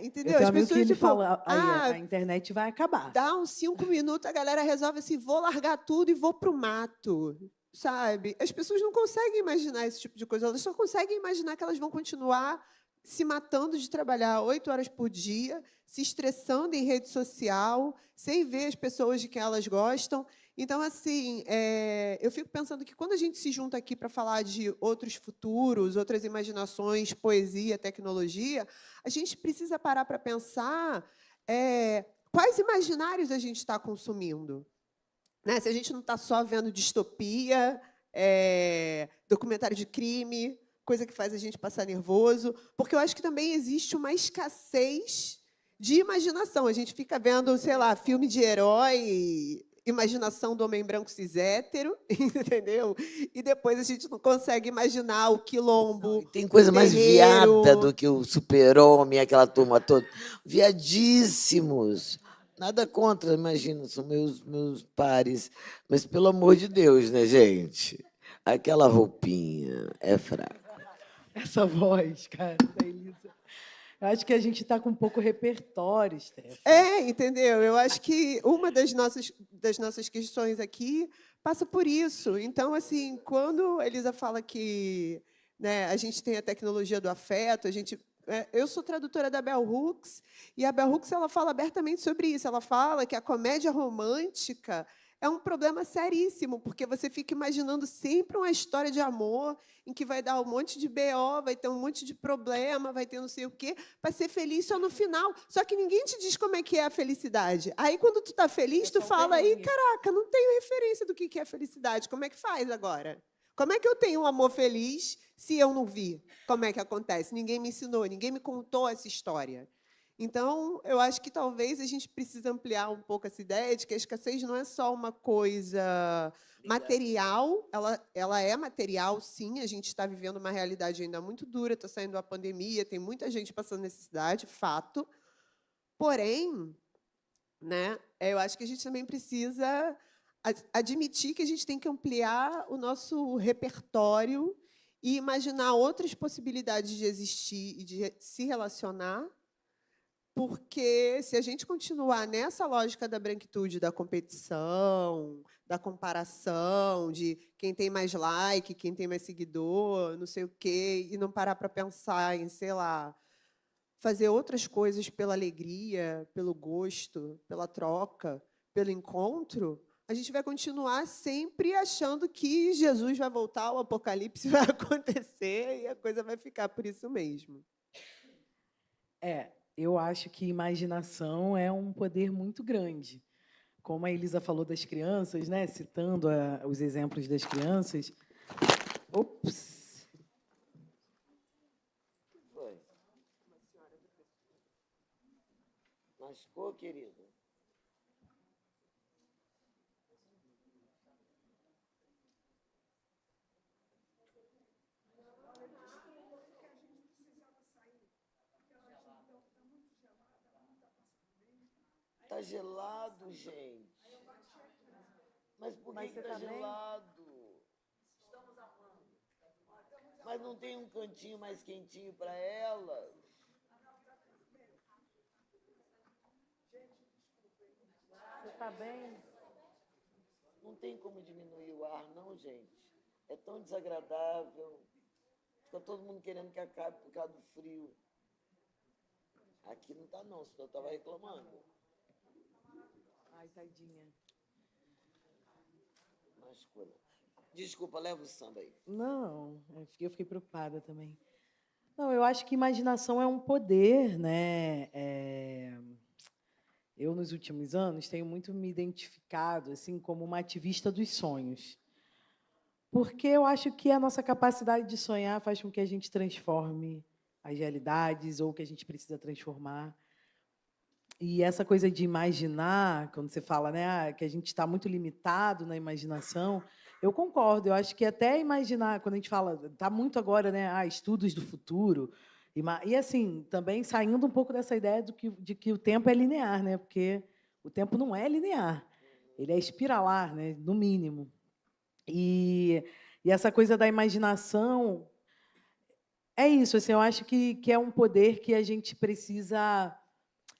Entendeu? Eu tenho As um amigo que pessoas, ele tipo, fala, a internet vai acabar. dá uns 5 minutos, a galera resolve assim, vou largar tudo e vou para o mato, sabe? As pessoas não conseguem imaginar esse tipo de coisa, elas só conseguem imaginar que elas vão continuar se matando de trabalhar 8 horas por dia, se estressando em rede social, sem ver as pessoas de quem elas gostam. Então, assim, eu fico pensando que quando a gente se junta aqui para falar de outros futuros, outras imaginações, poesia, tecnologia, a gente precisa parar para pensar quais imaginários a gente está consumindo. Né? Se a gente não está só vendo distopia, documentário de crime, coisa que faz a gente passar nervoso, porque eu acho que também existe uma escassez de imaginação. A gente fica vendo, sei lá, filme de herói, imaginação do homem branco cis hétero, entendeu? E depois a gente não consegue imaginar o quilombo. Tem coisa mais viada do que o super-homem, aquela turma toda. Viadíssimos. Nada contra, imagina, são meus pares. Mas, pelo amor de Deus, né, gente? Aquela roupinha é fraca. Essa voz, cara, da Elisa. Eu acho que a gente está com pouco repertório, Steph. Entendeu? Eu acho que uma das nossas questões aqui passa por isso. Então, assim, quando a Elisa fala que né? A gente tem a tecnologia do afeto, eu sou tradutora da Bell Hooks, e a Bell Hooks ela fala abertamente sobre isso. Ela fala que a comédia romântica é um problema seríssimo, porque você fica imaginando sempre uma história de amor em que vai dar um monte de BO, vai ter um monte de problema, vai ter não sei o quê, para ser feliz só no final. Só que ninguém te diz como é que é a felicidade. Aí, quando tu está feliz, tu fala, aí, caraca, não tenho referência do que é felicidade. Como é que faz agora? Como é que eu tenho um amor feliz se eu não vi como é que acontece? Ninguém me ensinou, ninguém me contou essa história. Então, eu acho que talvez a gente precise ampliar um pouco essa ideia de que a escassez não é só uma coisa material, ela é material, sim, a gente está vivendo uma realidade ainda muito dura, está saindo da pandemia, tem muita gente passando necessidade, fato. Porém, né, eu acho que a gente também precisa admitir que a gente tem que ampliar o nosso repertório e imaginar outras possibilidades de existir e de se relacionar, porque, se a gente continuar nessa lógica da branquitude, da competição, da comparação, de quem tem mais like, quem tem mais seguidor, não sei o quê, e não parar para pensar em, sei lá, fazer outras coisas pela alegria, pelo gosto, pela troca, pelo encontro, a gente vai continuar sempre achando que Jesus vai voltar, o apocalipse vai acontecer e a coisa vai ficar por isso mesmo. Eu acho que imaginação é um poder muito grande. Como a Elisa falou das crianças, né, citando os exemplos das crianças. Ops! O que foi? Machucou, querido? Tá gelado, gente. Mas por que tá gelado? Estamos amando. Mas não tem um cantinho mais quentinho para elas? Você está bem? Não tem como diminuir o ar, não, gente. É tão desagradável. Fica todo mundo querendo que acabe por causa do frio. Aqui não tá, não, senão eu estava reclamando. Ai, tadinha. Mascula. Desculpa, leva o samba aí. Não, eu fiquei preocupada também. Não, eu acho que imaginação é um poder, né? Eu, nos últimos anos, tenho muito me identificado assim como uma ativista dos sonhos. Porque eu acho que a nossa capacidade de sonhar faz com que a gente transforme as realidades ou que a gente precisa transformar. E essa coisa de imaginar, quando você fala, né, que a gente está muito limitado na imaginação, eu concordo. Eu acho que até imaginar, quando a gente fala, está muito agora, né, estudos do futuro, e assim, também saindo um pouco dessa ideia de que o tempo é linear, né, porque o tempo não é linear, ele é espiralar, né, no mínimo. E essa coisa da imaginação é isso. Assim, eu acho que é um poder que a gente precisa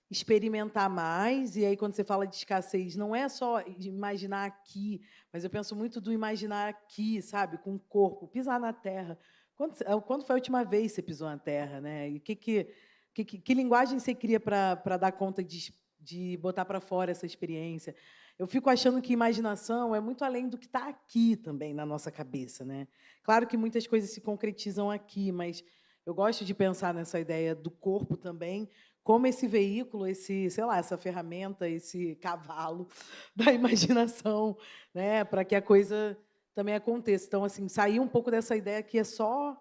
experimentar mais. E aí, quando você fala de escassez, não é só de imaginar aqui, mas eu penso muito do imaginar aqui, sabe, com o corpo, pisar na terra. Quando foi a última vez que você pisou na terra, né? E que linguagem você cria para dar conta de botar para fora essa experiência? Eu fico achando que imaginação é muito além do que está aqui também na nossa cabeça, né? Claro que muitas coisas se concretizam aqui, mas eu gosto de pensar nessa ideia do corpo também como esse veículo, sei lá, essa ferramenta, esse cavalo da imaginação, né, para que a coisa também aconteça. Então, assim, sair um pouco dessa ideia que é só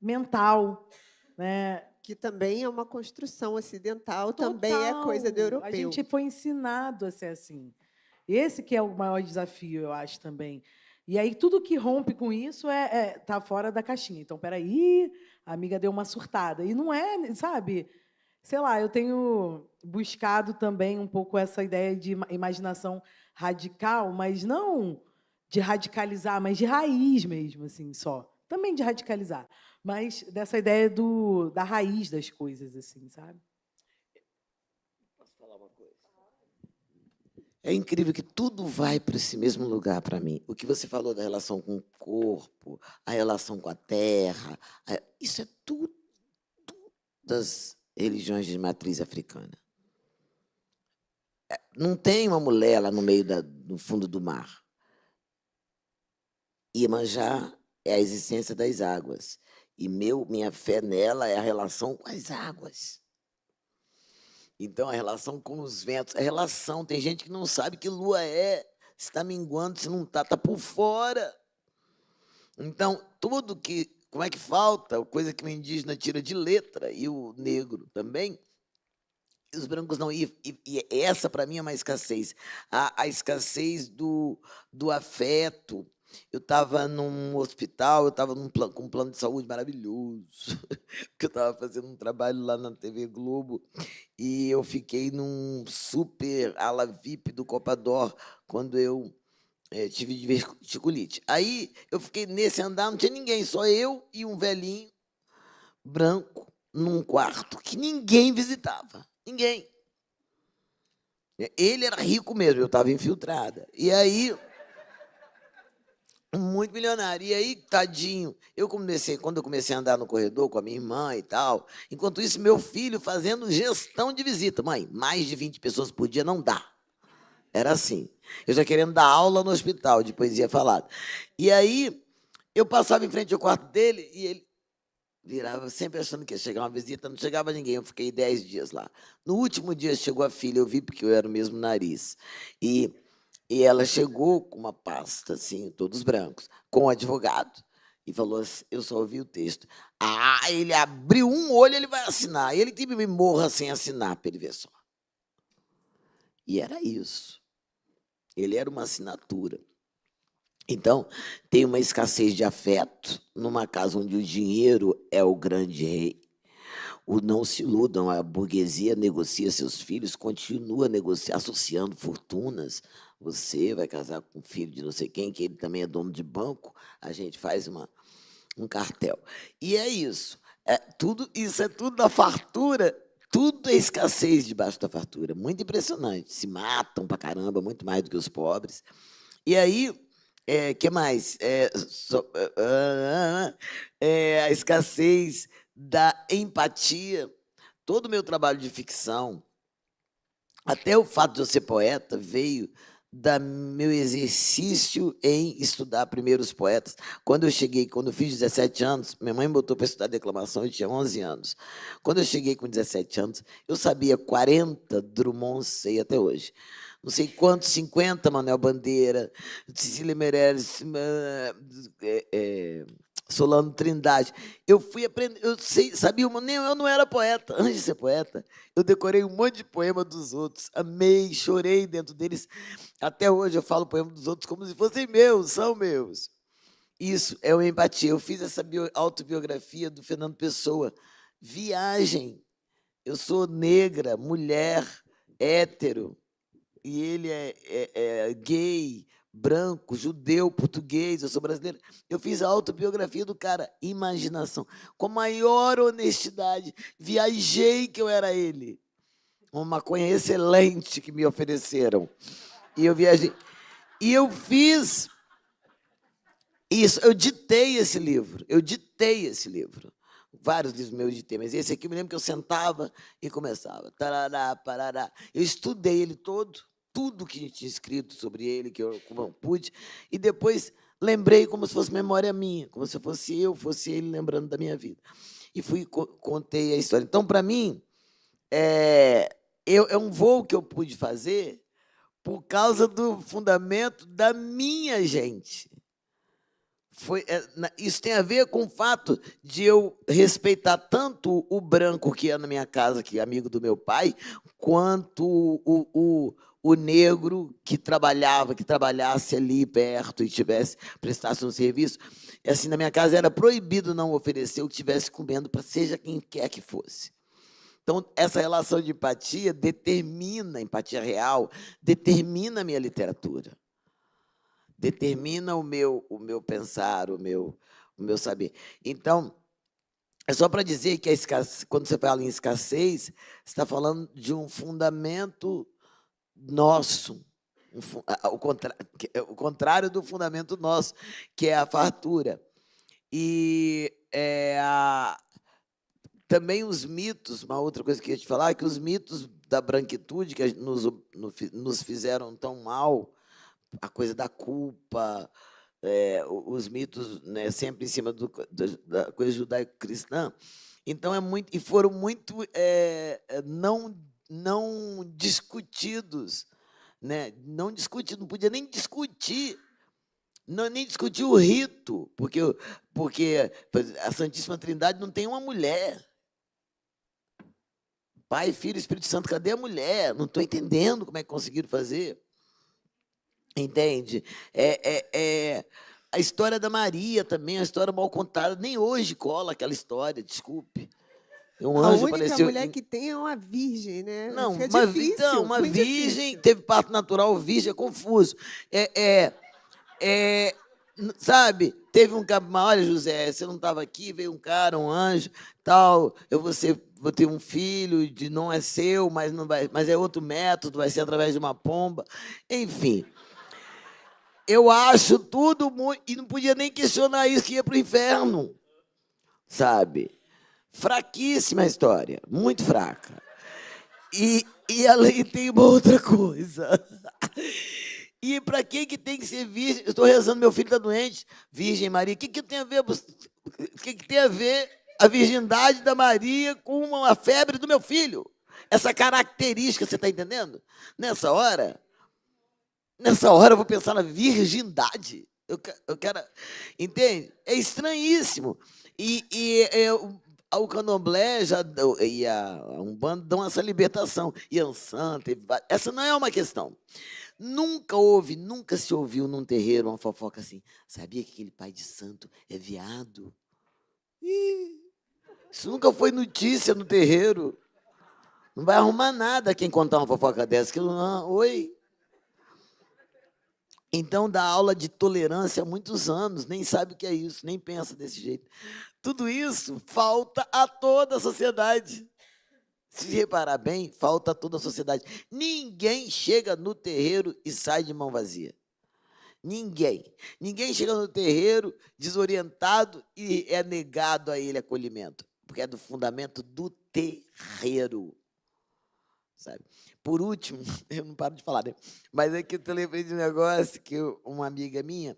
mental, né? Que também é uma construção ocidental, Total. também é coisa do europeu. A gente foi ensinado a ser assim. Esse que é o maior desafio, eu acho, também. E aí, tudo que rompe com isso tá fora da caixinha. Então, peraí, a amiga deu uma surtada. E não é, sabe? Sei lá, eu tenho buscado também um pouco essa ideia de imaginação radical, mas não de radicalizar, mas de raiz mesmo, assim, só. Também de radicalizar, mas dessa ideia da raiz das coisas, assim, sabe? Posso falar uma coisa? É incrível que tudo vai para esse mesmo lugar para mim. O que você falou da relação com o corpo, a relação com a terra, isso é tudo das religiões de matriz africana. Não tem uma mulher lá no fundo do mar. Iemanjá é a existência das águas. E minha fé nela é a relação com as águas. Então, a relação com os ventos, a relação, tem gente que não sabe que lua é, se está minguando, se não está por fora. Então, tudo que, como é que falta, coisa que o indígena tira de letra, e o negro também, e os brancos não. E essa, para mim, é uma escassez. A escassez do afeto. Eu estava num hospital, eu estava com um plano de saúde maravilhoso, porque eu estava fazendo um trabalho lá na TV Globo, e eu fiquei num super ala VIP do Copador, quando eu tive diverticulite. Aí eu fiquei nesse andar, não tinha ninguém, só eu e um velhinho branco num quarto que ninguém visitava. Ninguém. Ele era rico mesmo, eu estava infiltrada. E aí, muito milionário. E aí, tadinho, quando eu comecei a andar no corredor com a minha irmã e tal, enquanto isso, meu filho fazendo gestão de visita. Mãe, mais de 20 pessoas por dia não dá. Era assim. Eu já querendo dar aula no hospital de poesia falada. E aí, eu passava em frente ao quarto dele e ele virava sempre achando que ia chegar uma visita, não chegava ninguém, eu fiquei 10 dias lá. No último dia chegou a filha, eu vi porque eu era o mesmo nariz. E ela chegou com uma pasta, assim, todos brancos, com o advogado, e falou assim, eu só ouvi o texto. Ele abriu um olho, ele vai assinar. Ele teve me morra sem assinar, para ele ver só. E era isso. Ele era uma assinatura. Então, tem uma escassez de afeto numa casa onde o dinheiro é o grande rei. Não se iludam, a burguesia negocia seus filhos, continua negociando, associando fortunas. Você vai casar com um filho de não sei quem, que ele também é dono de banco, a gente faz um cartel. E é isso. Isso é tudo da fartura, tudo é escassez debaixo da fartura. Muito impressionante. Se matam pra caramba, muito mais do que os pobres. E aí, que mais? A escassez da empatia. Todo o meu trabalho de ficção, até o fato de eu ser poeta, veio do meu exercício em estudar primeiro os poetas. Quando eu fiz 17 anos, minha mãe me botou para estudar declamação, eu tinha 11 anos. Quando eu cheguei com 17 anos, eu sabia 40 Drummond, sei até hoje. Não sei quantos, 50 Manuel Bandeira, Cecília Meirelles, Solano Trindade. Eu fui aprender, sabia, eu não era poeta. Antes de ser poeta, eu decorei um monte de poema dos outros. Amei, chorei dentro deles. Até hoje eu falo poema dos outros como se fossem meus, são meus. Isso é uma empatia. Eu fiz essa autobiografia do Fernando Pessoa. Viagem. Eu sou negra, mulher, hétero, e ele é gay, branco, judeu, português, eu sou brasileiro. Eu fiz a autobiografia do cara, imaginação, com a maior honestidade. Viajei que eu era ele. Uma maconha excelente que me ofereceram. E eu viajei. E eu fiz isso, eu ditei esse livro. Vários livros meus eu ditei, mas esse aqui eu me lembro que eu sentava e começava. Tarará, parará. Eu estudei ele todo, tudo que tinha escrito sobre ele, que eu como eu pude, e depois lembrei como se fosse memória minha, como se fosse ele lembrando da minha vida. E contei a história. Então, para mim, é um voo que eu pude fazer por causa do fundamento da minha gente. Isso tem a ver com o fato de eu respeitar tanto o branco que ia na minha casa, que é amigo do meu pai, quanto o negro que trabalhasse ali perto e prestasse um serviço. E assim, na minha casa era proibido não oferecer o que estivesse comendo para seja quem quer que fosse. Então, essa relação de empatia empatia real, determina a minha literatura. Determina o meu pensar, o meu saber. Então, é só para dizer que quando você fala em escassez, você está falando de um fundamento nosso, o contrário do fundamento nosso, que é a fartura. E também os mitos, uma outra coisa que eu ia te falar, é que os mitos da branquitude que nos fizeram tão mal, a coisa da culpa, os mitos, né, sempre em cima da coisa judaico-cristã, então e foram muito não discutidos, né? Não podia nem discutir. Nem discutir o rito, porque a Santíssima Trindade não tem uma mulher. Pai, Filho e Espírito Santo, cadê a mulher? Não estou entendendo como é que conseguiram fazer. Entende? A história da Maria também, a história mal contada. Nem hoje cola aquela história, desculpe. Um A anjo única apareceu mulher que tem é uma virgem, né? Não, Fica uma difícil, muito virgem, difícil. teve parto natural, virgem, é confuso. Sabe, teve um cara, olha, José, você não estava aqui, veio um cara, um anjo, tal, vou ter um filho, não é seu, mas é outro método, vai ser através de uma pomba. Enfim, eu acho tudo muito, e não podia nem questionar isso, que ia para o inferno, sabe? Fraquíssima a história, muito fraca. E além tem uma outra coisa. E para que tem que ser virgem? Eu estou rezando, meu filho está doente. Virgem Maria, o que tem a ver? O que tem a ver a virgindade da Maria com a febre do meu filho? Essa característica, você está entendendo? Nessa hora eu vou pensar na virgindade. Eu quero, entende? É estranhíssimo. O Candomblé e a Umbanda dão essa libertação. Iansã, essa não é uma questão. Nunca se ouviu num terreiro uma fofoca assim. Sabia que aquele pai de santo é viado? Isso nunca foi notícia no terreiro. Não vai arrumar nada quem contar uma fofoca dessa. Aquilo não, oi. Então, dá aula de tolerância há muitos anos, nem sabe o que é isso, nem pensa desse jeito. Tudo isso falta a toda a sociedade. Se reparar bem, falta a toda a sociedade. Ninguém chega no terreiro e sai de mão vazia. Ninguém. Ninguém chega no terreiro desorientado e é negado a ele acolhimento, porque é do fundamento do terreiro. Sabe? Por último, eu não paro de falar, né? Mas é que eu lembrei de um negócio que uma amiga minha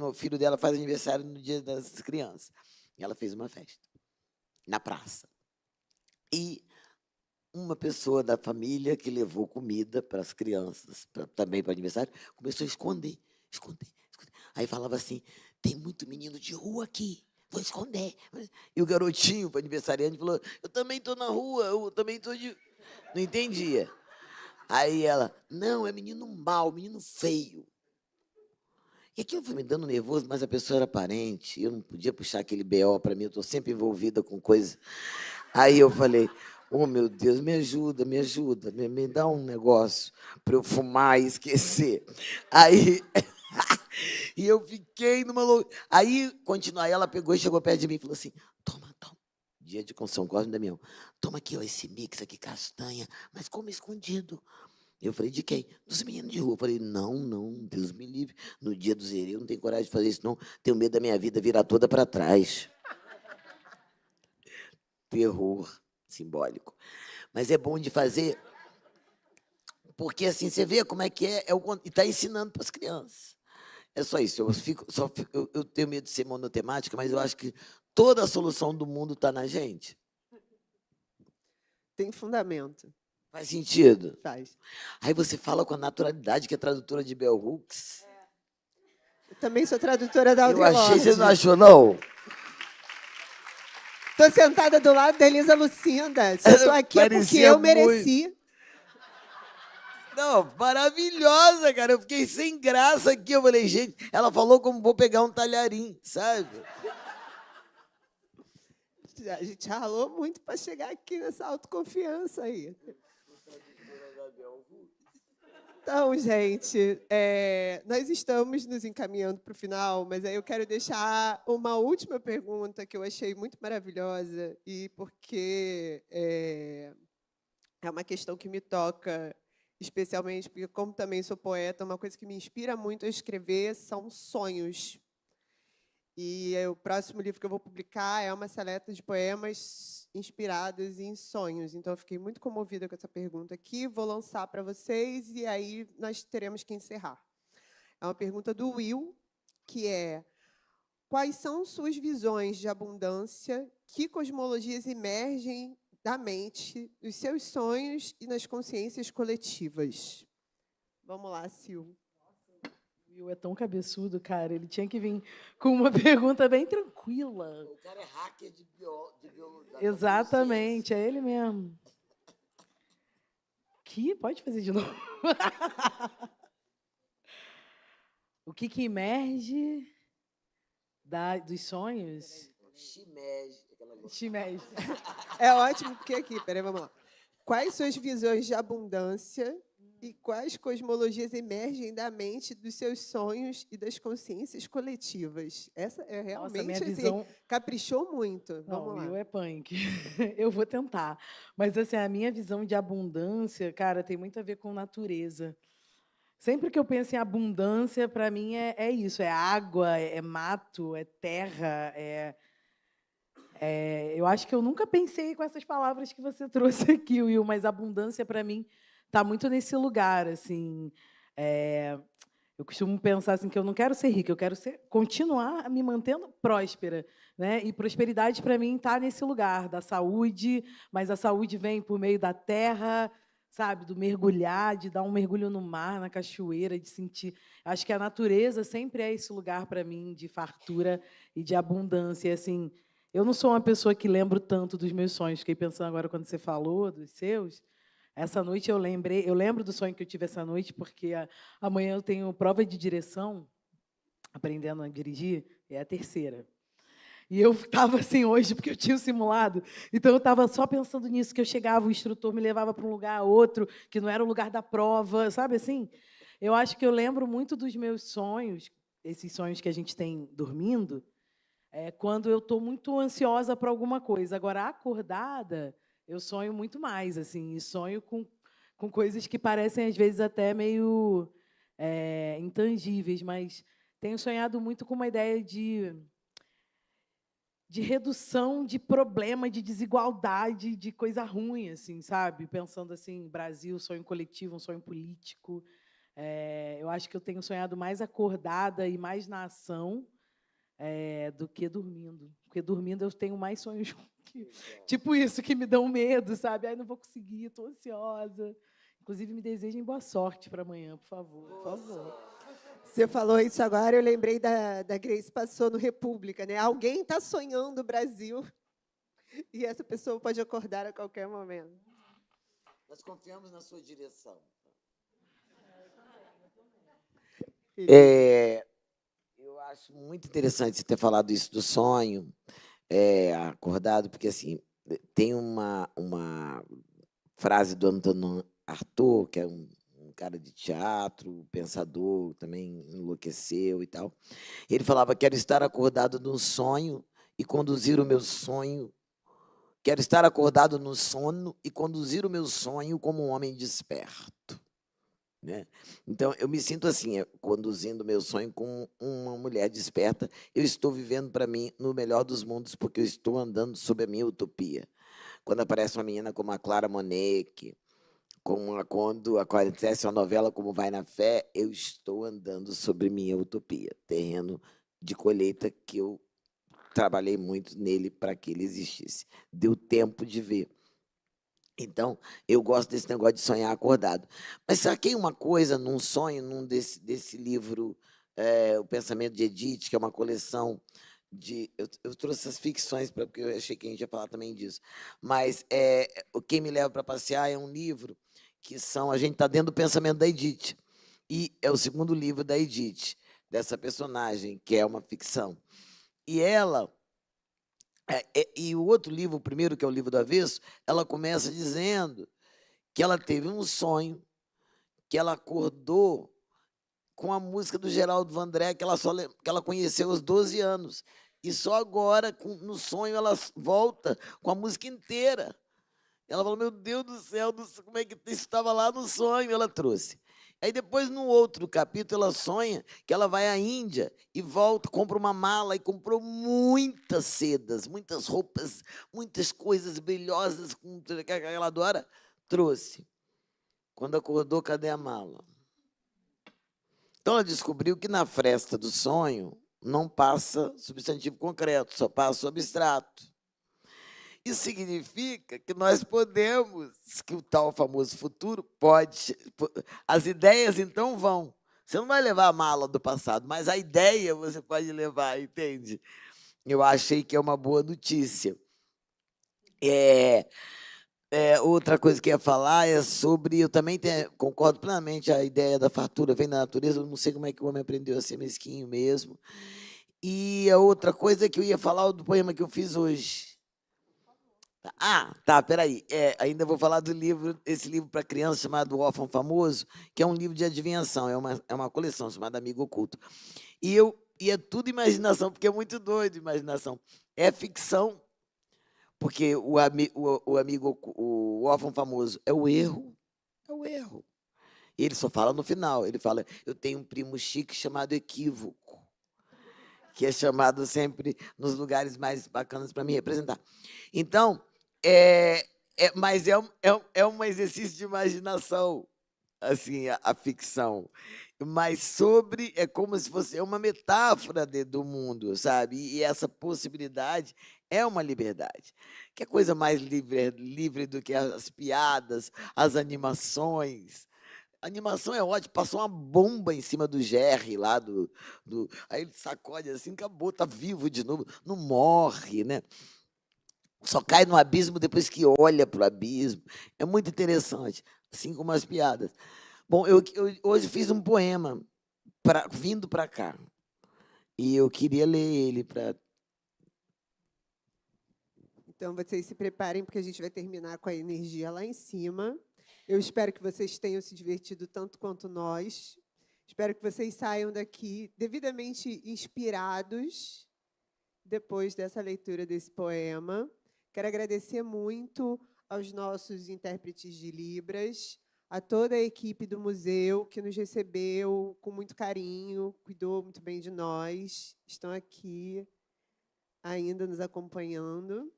o filho dela faz aniversário no Dia das Crianças. E ela fez uma festa na praça. E uma pessoa da família que levou comida para as crianças, também para o aniversário, começou a esconder. Aí falava assim, tem muito menino de rua aqui, vou esconder. E o garotinho, o aniversariante, falou, eu também estou na rua, eu também estou de... Não entendia. Aí ela, não, é menino mau, menino feio. E aquilo foi me dando nervoso, mas a pessoa era parente, eu não podia puxar aquele BO para mim, eu estou sempre envolvida com coisa. Aí eu falei, oh, meu Deus, me ajuda, me dá um negócio para eu fumar e esquecer. Aí, e eu fiquei numa loucura. Aí, aí ela pegou e chegou perto de mim e falou assim, toma. Dia de São Cosme e Damião. Toma aqui, ó, esse mix aqui, castanha, mas como escondido. Eu falei, de quem? Dos meninos de rua. Eu falei, não, Deus me livre. No dia do zerê, eu não tenho coragem de fazer isso, não. Tenho medo da minha vida virar toda para trás. Terror simbólico. Mas é bom de fazer, porque assim, você vê como é que é e está ensinando para as crianças. É só isso. Eu tenho medo de ser monotemática, mas eu acho que toda a solução do mundo está na gente. Tem fundamento. Faz sentido? Faz. Aí você fala com a naturalidade, que é tradutora de Bell Hooks. Eu também sou tradutora da Audre Eu achei, Lorde. você não achou, não? Estou sentada do lado da Elisa Lucinda. Se eu estou aqui é porque eu mereci. Não, maravilhosa, cara. Eu fiquei sem graça aqui. Eu falei, gente, ela falou como vou pegar um talharim, sabe? A gente ralou muito para chegar aqui nessa autoconfiança aí. Então, gente, nós estamos nos encaminhando para o final, mas aí eu quero deixar uma última pergunta que eu achei muito maravilhosa e porque é uma questão que me toca especialmente porque, como também sou poeta, uma coisa que me inspira muito a escrever são sonhos. E o próximo livro que eu vou publicar é uma seleta de poemas inspirados em sonhos. Então, eu fiquei muito comovida com essa pergunta aqui. Vou lançar para vocês e aí nós teremos que encerrar. É uma pergunta do Will, que é: quais são suas visões de abundância? Que cosmologias emergem da mente, dos seus sonhos e nas consciências coletivas? Vamos lá, Sil. O Will é tão cabeçudo, cara. Ele tinha que vir com uma pergunta bem tranquila. O cara é hacker de biologia. Exatamente, é ele mesmo. Pode fazer de novo. O que emerge dos sonhos? Shimeji. É ótimo, porque aqui, peraí, vamos lá. Quais suas visões de abundância e quais cosmologias emergem da mente, dos seus sonhos e das consciências coletivas? Essa é realmente, Nossa, minha assim, visão... caprichou muito. Não, Vamos o lá. Will é punk. Eu vou tentar. Mas assim, a minha visão de abundância, cara, tem muito a ver com natureza. Sempre que eu penso em abundância, para mim é isso: é água, é mato, é terra. Eu acho que eu nunca pensei com essas palavras que você trouxe aqui, Will, mas abundância, para mim, está muito nesse lugar. Assim, eu costumo pensar assim, que eu não quero ser rica, eu quero continuar me mantendo próspera, né? E prosperidade, para mim, está nesse lugar da saúde, mas a saúde vem por meio da terra, sabe, do mergulhar, de dar um mergulho no mar, na cachoeira, de sentir. Acho que a natureza sempre é esse lugar para mim de fartura e de abundância. E, assim, eu não sou uma pessoa que lembro tanto dos meus sonhos. Fiquei pensando agora quando você falou dos seus. Essa noite eu lembro do sonho que eu tive essa noite, porque amanhã eu tenho prova de direção, aprendendo a dirigir, é a terceira. E eu estava assim hoje, porque eu tinha o simulado, então eu estava só pensando nisso, que eu chegava, o instrutor me levava para um lugar, outro, que não era o lugar da prova, sabe assim? Eu acho que eu lembro muito dos meus sonhos, esses sonhos que a gente tem dormindo, quando eu estou muito ansiosa para alguma coisa. Agora, acordada, eu sonho muito mais, assim, e sonho com coisas que parecem, às vezes, até meio intangíveis, mas tenho sonhado muito com uma ideia de redução de problema, de desigualdade, de coisa ruim, assim, sabe? Pensando assim, Brasil, sonho coletivo, um sonho político. Eu acho que eu tenho sonhado mais acordada e mais na ação do que dormindo. Porque dormindo eu tenho mais sonhos tipo isso, que me dão medo, sabe? Ai, não vou conseguir, estou ansiosa. Inclusive, me desejem boa sorte para amanhã, por favor. Por favor. Você falou isso agora, eu lembrei da Grace Passou no República, né? Alguém está sonhando o Brasil e essa pessoa pode acordar a qualquer momento. Nós confiamos na sua direção. Eu acho muito interessante você ter falado isso do sonho acordado, porque assim tem uma frase do Antonin Artaud, que é um cara de teatro, pensador, também enlouqueceu e tal. Ele falava: quero estar acordado no sonho e conduzir o meu sonho. Quero estar acordado no sono e conduzir o meu sonho como um homem desperto. Né? Então, eu me sinto assim, conduzindo o meu sonho com uma mulher desperta. Eu estou vivendo para mim no melhor dos mundos, porque eu estou andando sob a minha utopia. Quando aparece uma menina como a Clara Monet, quando acontece uma novela como Vai na Fé, eu estou andando sobre minha utopia, terreno de colheita que eu trabalhei muito nele para que ele existisse. Deu tempo de ver. Então, eu gosto desse negócio de sonhar acordado. Mas saquei uma coisa num sonho, desse livro, O Pensamento de Edith, que é uma coleção de... Eu trouxe essas ficções, porque eu achei que a gente ia falar também disso. Mas o Quem Me Leva para Passear é um livro que a gente está dentro do pensamento da Edith. E é o segundo livro da Edith, dessa personagem, que é uma ficção. E ela... E o outro livro, o primeiro, que é o livro do avesso, ela começa dizendo que ela teve um sonho, que ela acordou com a música do Geraldo Vandré, que ela conheceu aos 12 anos. E só agora, no sonho, ela volta com a música inteira. Ela falou, meu Deus do céu, como é que isso estava lá no sonho? Ela trouxe. Aí depois, no outro capítulo, ela sonha que ela vai à Índia e volta, compra uma mala e comprou muitas sedas, muitas roupas, muitas coisas brilhosas que ela adora. Trouxe. Quando acordou, cadê a mala? Então, ela descobriu que na fresta do sonho não passa substantivo concreto, só passa o abstrato. Isso significa que nós podemos, que o tal famoso futuro pode... As ideias, então, vão. Você não vai levar a mala do passado, mas a ideia você pode levar, entende? Eu achei que é uma boa notícia. Outra coisa que eu ia falar é sobre... Eu também concordo plenamente, a ideia da fartura vem da natureza, eu não sei como é que o homem aprendeu a ser mesquinho mesmo. E a outra coisa que eu ia falar do poema que eu fiz hoje. Tá, peraí. Ainda vou falar do livro, esse livro para criança chamado O Órfão Famoso, que é um livro de adivinhação, é uma coleção chamada Amigo Oculto. E é tudo imaginação, porque é muito doido imaginação. É ficção, porque o Órfão Famoso é o erro. E ele só fala no final, ele fala, eu tenho um primo chique chamado Equívoco, que é chamado sempre nos lugares mais bacanas para me representar. Então, mas é um exercício de imaginação, assim, a ficção. Mas é como se fosse uma metáfora do mundo, sabe? E essa possibilidade é uma liberdade. Que coisa mais livre do que as piadas, as animações. A animação é ótima, passou uma bomba em cima do Jerry lá, aí ele sacode assim, acabou, tá vivo de novo, não morre, né? Só cai no abismo depois que olha para o abismo. É muito interessante, assim como as piadas. Bom, eu hoje fiz um poema vindo para cá, e eu queria ler ele para... Então, vocês se preparem, porque a gente vai terminar com a energia lá em cima. Eu espero que vocês tenham se divertido tanto quanto nós. Espero que vocês saiam daqui devidamente inspirados depois dessa leitura desse poema. Quero agradecer muito aos nossos intérpretes de Libras, a toda a equipe do museu que nos recebeu com muito carinho, cuidou muito bem de nós, estão aqui ainda nos acompanhando.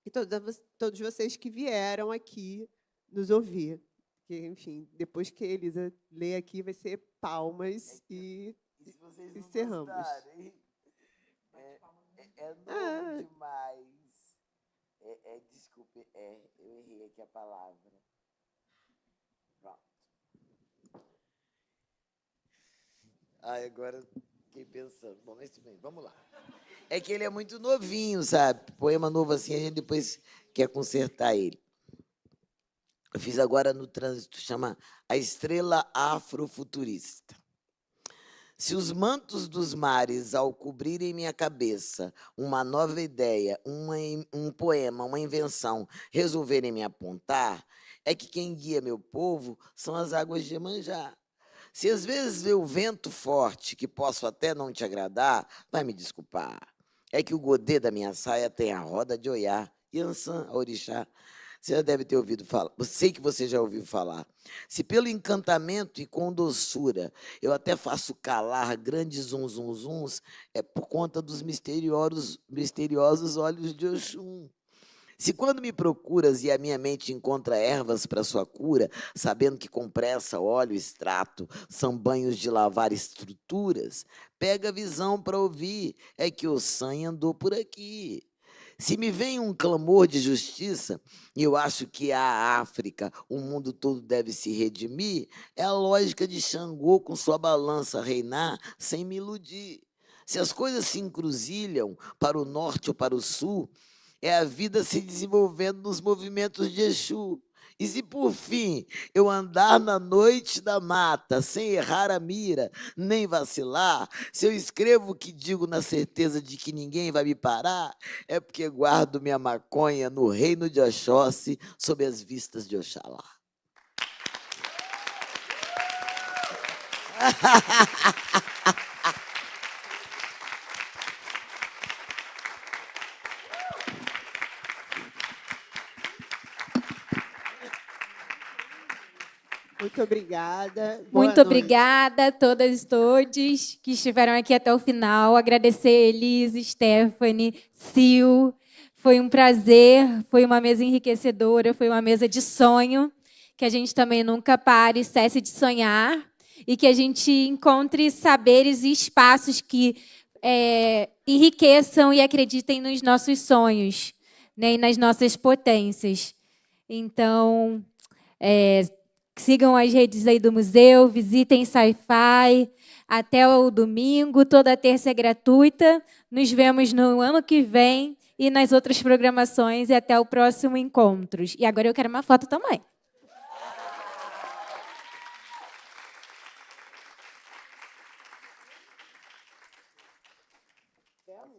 E todos vocês que vieram aqui nos ouvir. Porque, enfim, depois que a Elisa lê aqui, vai ser palmas e encerramos. É novo demais. Desculpe, eu errei aqui a palavra. Pronto. Agora fiquei pensando. Bom, mas tudo bem, vamos lá. É que ele é muito novinho, sabe? Poema novo assim, a gente depois quer consertar ele. Eu fiz agora no trânsito, chama A Estrela Afrofuturista. Se os mantos dos mares, ao cobrirem minha cabeça, uma nova ideia, um poema, uma invenção, resolverem me apontar, é que quem guia meu povo são as águas de Iemanjá. Se às vezes vê o vento forte, que posso até não te agradar, vai me desculpar. É que o godê da minha saia tem a roda de Oiá, Iansã, orixá. Você já deve ter ouvido falar, eu sei que você já ouviu falar. Se pelo encantamento e com doçura eu até faço calar grandes zuns, é por conta dos misteriosos olhos de Oxum. Se quando me procuras e a minha mente encontra ervas para sua cura, sabendo que com pressa óleo extrato são banhos de lavar estruturas, pega a visão para ouvir, é que o sangue andou por aqui. Se me vem um clamor de justiça, e eu acho que a África, o mundo todo deve se redimir, é a lógica de Xangô com sua balança reinar sem me iludir. Se as coisas se encruzilham para o norte ou para o sul, é a vida se desenvolvendo nos movimentos de Exu. E se, por fim, eu andar na noite da mata, sem errar a mira, nem vacilar, se eu escrevo o que digo na certeza de que ninguém vai me parar, é porque guardo minha maconha no reino de Oxóssi, sob as vistas de Oxalá. Muito obrigada. Boa Muito noite. obrigada a todas e todos que estiveram aqui até o final. Agradecer Elise, Stephanie, Sil. Foi um prazer, foi uma mesa enriquecedora, foi uma mesa de sonho. Que a gente também nunca pare, cesse de sonhar. E que a gente encontre saberes e espaços que enriqueçam e acreditem nos nossos sonhos, né, e nas nossas potências. Então, sigam as redes aí do museu, visitem Sci-Fi. Até o domingo, toda terça é gratuita. Nos vemos no ano que vem e nas outras programações. E até o próximo Encontros. E agora eu quero uma foto também.